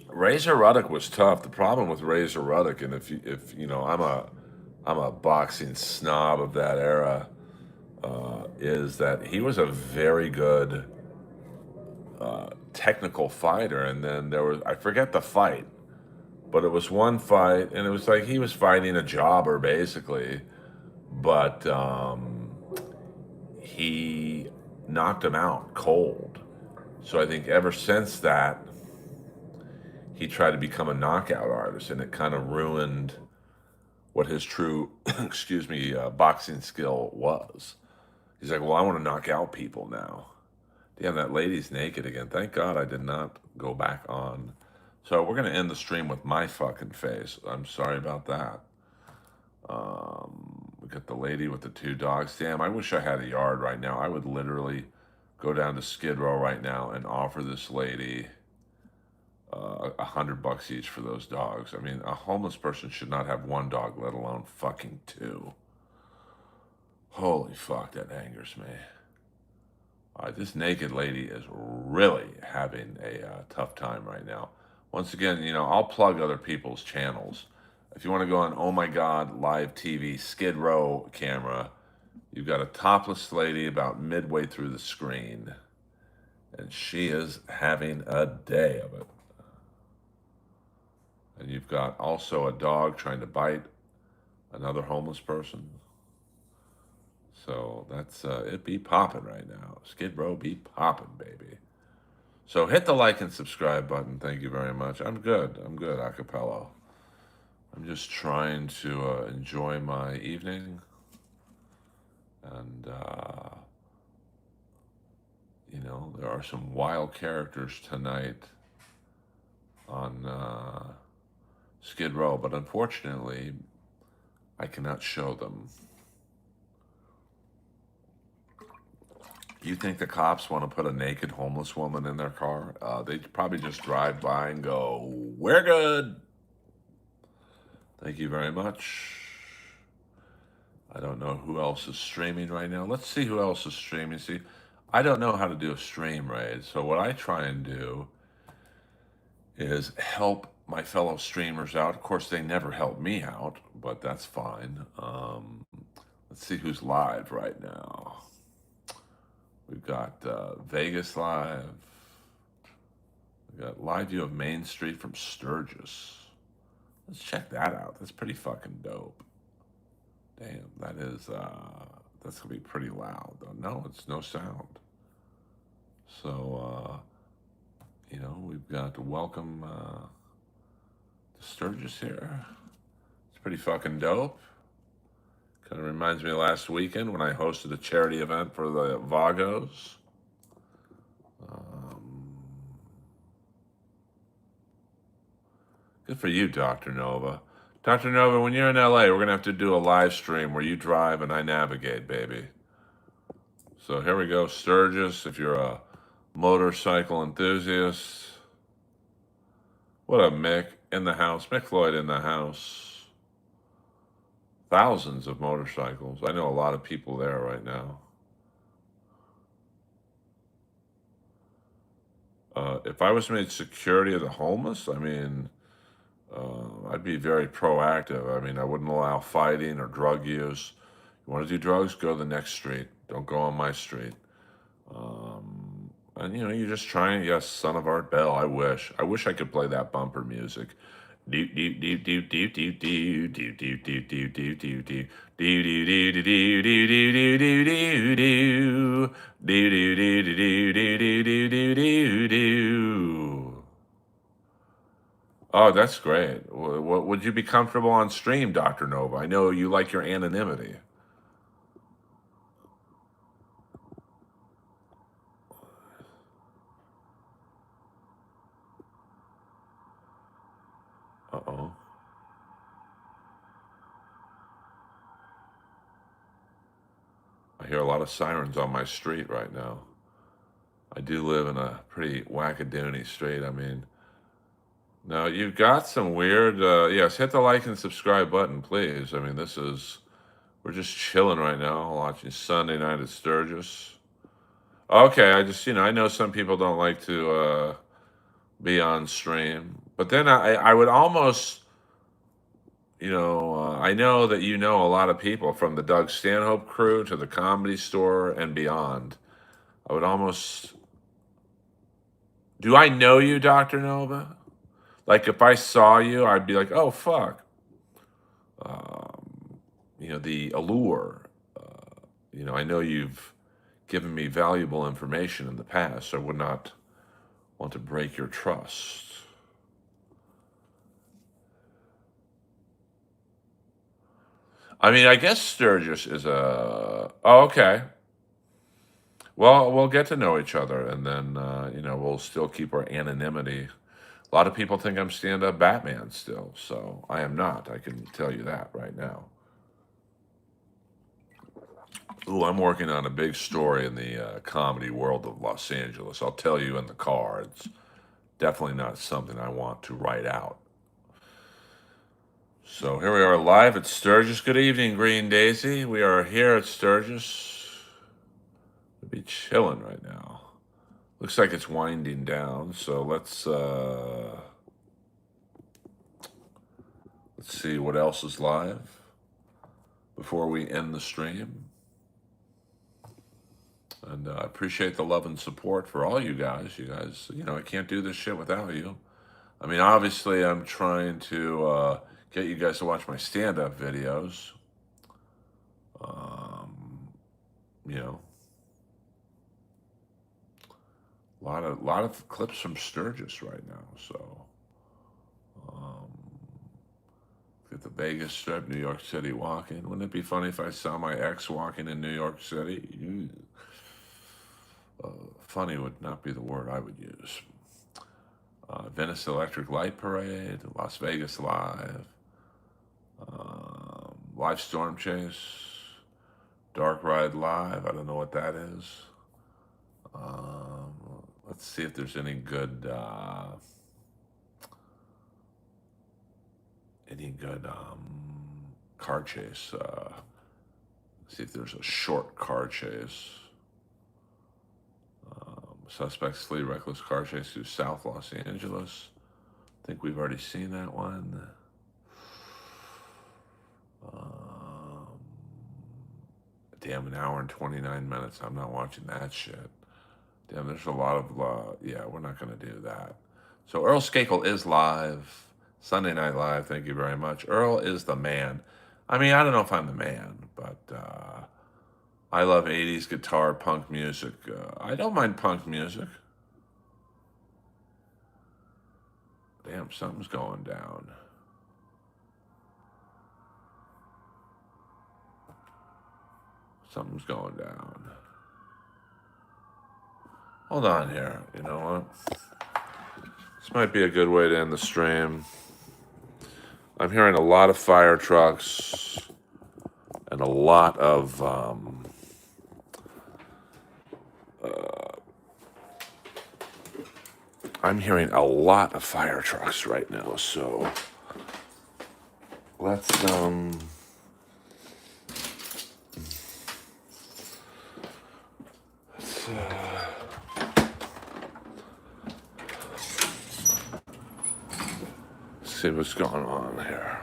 Razor Ruddock was tough. The problem with Razor Ruddock, and if I'm a boxing snob of that era, is that he was a very good technical fighter. And then I forget the fight, but it was one fight, and it was like he was fighting a jobber basically, but he knocked him out cold. So I think ever since that, he tried to become a knockout artist, and it kind of ruined what his true, boxing skill was. He's like, well, I want to knock out people now. Damn, that lady's naked again. Thank God I did not go back on. So we're going to end the stream with my fucking face. I'm sorry about that. We got the lady with the two dogs. Damn, I wish I had a yard right now. I would literally go down to Skid Row right now and offer this lady $100 each for those dogs. I mean, a homeless person should not have one dog, let alone fucking two. Holy fuck, that angers me. This naked lady is really having a tough time right now. Once again, I'll plug other people's channels. If you want to go on Oh My God Live TV Skid Row camera, you've got a topless lady about midway through the screen, and she is having a day of it. And you've got also a dog trying to bite another homeless person. So that's it be popping right now. Skid Row be popping, baby. So hit the like and subscribe button. Thank you very much. I'm good, acapella. I'm just trying to enjoy my evening. And, there are some wild characters tonight on Skid Row, but unfortunately, I cannot show them. You think the cops want to put a naked homeless woman in their car? They'd probably just drive by and go, "We're good." Thank you very much. I don't know who else is streaming right now. Let's see who else is streaming. See, I don't know how to do a stream raid. So what I try and do is help my fellow streamers out. Of course, they never help me out, but that's fine. Let's see who's live right now. We've got Vegas live. We've got live view of Main Street from Sturgis. Let's check that out. That's pretty fucking dope. Damn, that's gonna be pretty loud though. No, it's no sound. So, we've got to welcome to Sturgis here. It's pretty fucking dope. Kind of reminds me of last weekend when I hosted a charity event for the Vagos. Good for you, Dr. Nova. Dr. Nova, when you're in LA, we're going to have to do a live stream where you drive and I navigate, baby. So here we go, Sturgis, if you're a motorcycle enthusiast. What up, Mick? In the house. Mick Floyd in the house. Thousands of motorcycles. I know a lot of people there right now. If I was made security of the homeless, I mean, I'd be very proactive. I mean, I wouldn't allow fighting or drug use. You want to do drugs? Go to the next street. Don't go on my street. And you're just trying. Yes, Son of Art Bell. I wish I could play that bumper music. Oh, that's great. Would you be comfortable on stream, Dr. Nova? I know you like your anonymity. Uh-oh. I hear a lot of sirens on my street right now. I do live in a pretty wackadoony street. I mean, now you've got some weird, yes, hit the like and subscribe button, please. I mean, we're just chilling right now, watching Sunday Night at Sturgis. Okay, I know some people don't like to be on stream, but then I would almost, I know that you know a lot of people from the Doug Stanhope crew to the Comedy Store and beyond. I would almost, do I know you, Dr. Nova? Like if I saw you, I'd be like, oh, fuck. The allure. I know you've given me valuable information in the past. So I would not want to break your trust. I mean, I guess Sturgis is a. Oh, okay. Well, we'll get to know each other, and then we'll still keep our anonymity. A lot of people think I'm stand-up Batman still, so I am not. I can tell you that right now. Ooh, I'm working on a big story in the comedy world of Los Angeles. I'll tell you in the car. It's definitely not something I want to write out. So here we are live at Sturgis. Good evening, Green Daisy. We are here at Sturgis. We'll be chilling right now. Looks like it's winding down, so let's see what else is live before we end the stream. And I appreciate the love and support for all you guys. You guys, I can't do this shit without you. I mean, obviously, I'm trying to get you guys to watch my stand-up videos. You know, a lot of clips from Sturgis right now. So, get the Vegas Strip, New York City walking. Wouldn't it be funny if I saw my ex walking in New York City? Funny would not be the word I would use. Venice Electric Light Parade, Las Vegas Live, Live Storm Chase, Dark Ride Live. I don't know what that is. Let's see if there's any good car chase. See if there's a short car chase. Suspects flee reckless car chase through South Los Angeles. I think we've already seen that one. Damn, an hour and 29 minutes. I'm not watching that shit. Damn, there's a lot of, yeah, we're not going to do that. So Earl Skakel is live. Sunday Night Live, thank you very much. Earl is the man. I mean, I don't know if I'm the man, but I love 80s guitar punk music. I don't mind punk music. Damn, something's going down. Something's going down. Hold on here. You know what? This might be a good way to end the stream. I'm hearing a lot of fire trucks and a lot of I'm hearing a lot of fire trucks right now, so let's see what's going on here.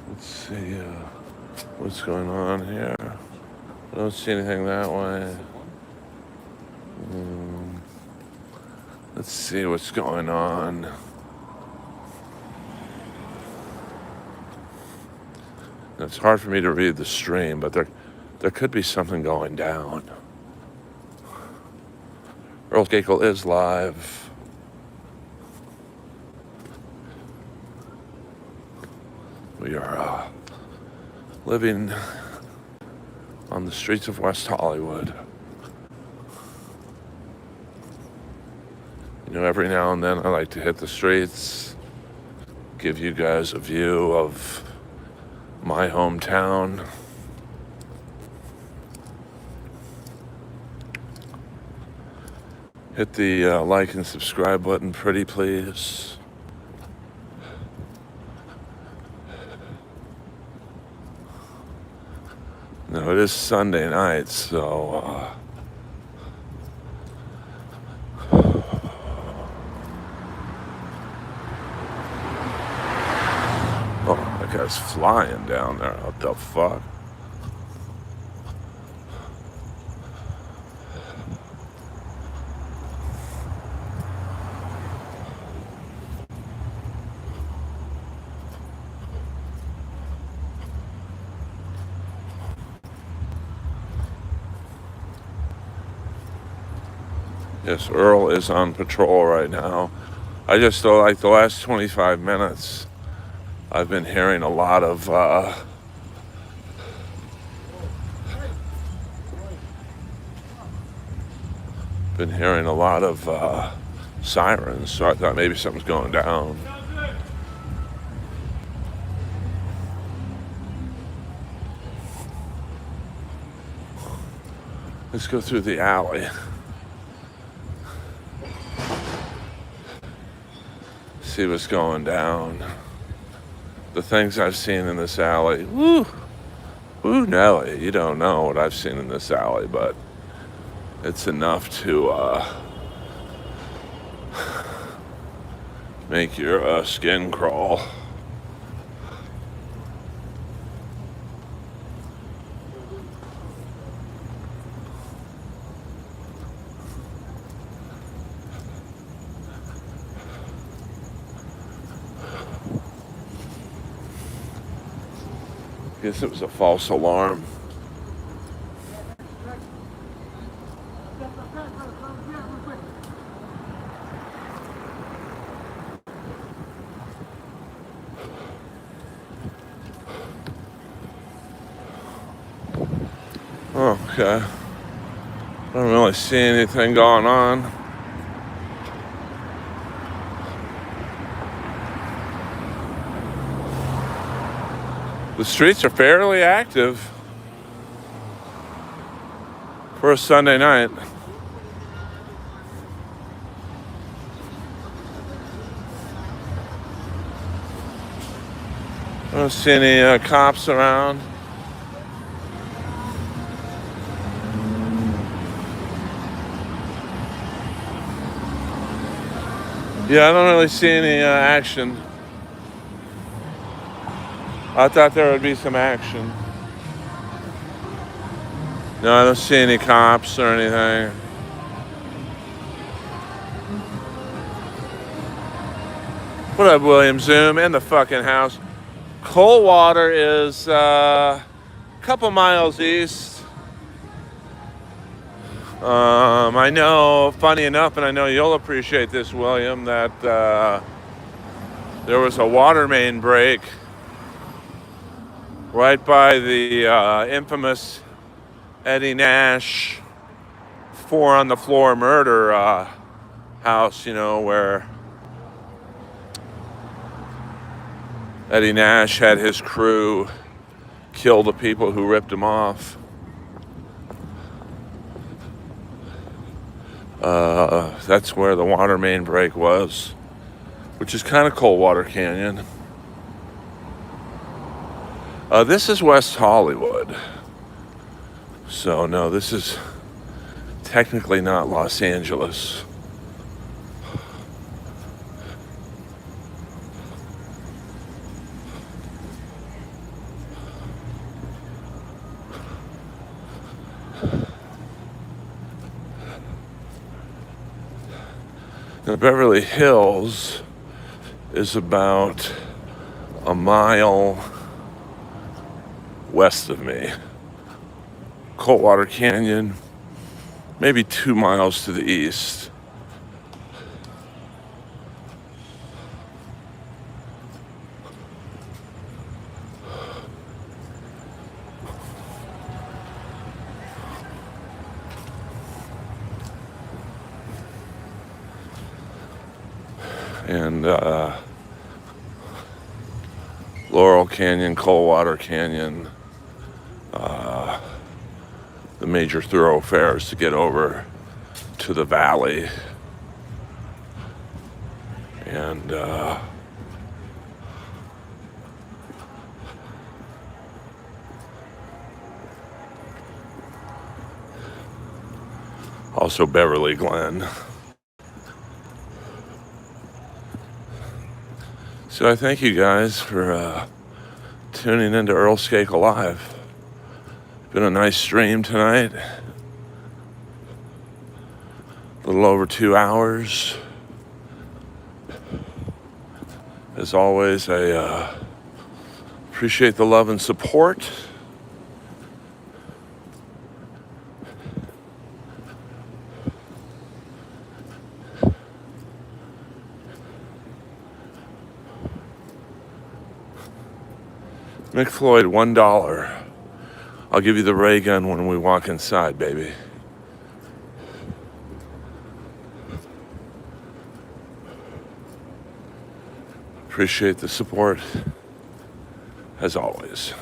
Let's see what's going on here. I don't see anything that way. Let's see what's going on. It's hard for me to read the stream, but there could be something going down. Earl Skakel is live. We are living on the streets of West Hollywood. You know, every now and then I like to hit the streets, give you guys a view of my hometown. Hit the like and subscribe button, pretty please. No, it is Sunday night, so oh, that guy's flying down there. What the fuck? Yes, Earl is on patrol right now. I just feel like the last 25 minutes, I've been hearing a lot of sirens, so I thought maybe something's going down. Let's go through the alley. See what's going down. The things I've seen in this alley. Woo, Nelly, you don't know what I've seen in this alley, but it's enough to make your skin crawl. Guess it was a false alarm. Okay. I don't really see anything going on. The streets are fairly active for a Sunday night. I don't see any cops around. Yeah, I don't really see any action. I thought there would be some action. No, I don't see any cops or anything. What up, William Zoom? In the fucking house. Coldwater is a couple miles east. I know, funny enough, and I know you'll appreciate this, William, that there was a water main break right by the infamous Eddie Nash 4 on the floor murder house, you know, where Eddie Nash had his crew kill the people who ripped him off. That's where the water main break was, which is kind of Coldwater Canyon. This is West Hollywood. So no, this is technically not Los Angeles. Now, Beverly Hills is about a mile west of me. Coldwater Canyon, maybe 2 miles to the east. And Laurel Canyon, Coldwater Canyon, the major thoroughfares to get over to the valley. And also Beverly Glen. So I thank you guys for tuning into Earl Skakel Live. Been a nice stream tonight. A little over 2 hours. As always, I appreciate the love and support. Mick Floyd, $1. I'll give you the ray gun when we walk inside, baby. Appreciate the support, as always.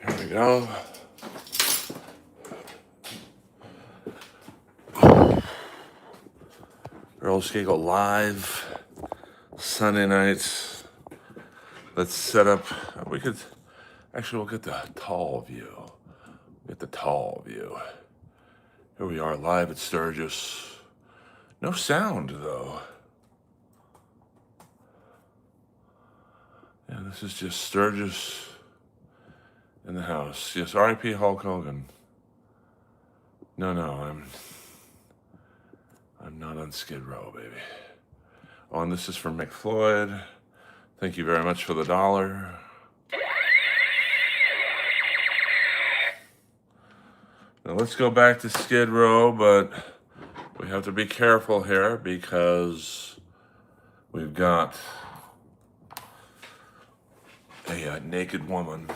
Here we go. Earl Skakel live Sunday nights. Let's set up. We'll get the tall view. Get the tall view. Here we are live at Sturgis. No sound though. Yeah, this is just Sturgis in the house. Yes, R.I.P. Hulk Hogan. No, I'm not on Skid Row, baby. Oh, and this is from Mick Floyd. Thank you very much for the $1. Now let's go back to Skid Row, but we have to be careful here because we've got a naked woman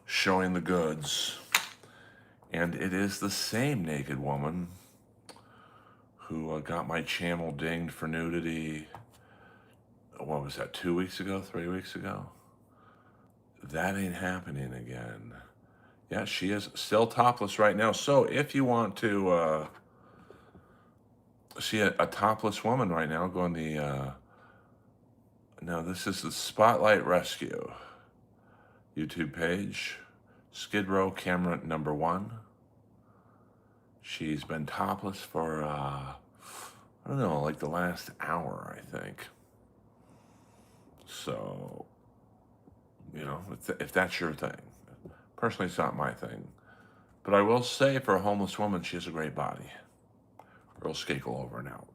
showing the goods. And it is the same naked woman who got my channel dinged for nudity. What was that, 2 weeks ago, 3 weeks ago? That ain't happening again. Yeah, she is still topless right now. So if you want to see a topless woman right now, go on the, no, this is the Spotlight Rescue YouTube page. Skid Row camera number 1. She's been topless for, I don't know, like the last hour, I think. So, you know, if that's your thing. Personally, it's not my thing. But I will say for a homeless woman, she has a great body. Earl Skakel over and out.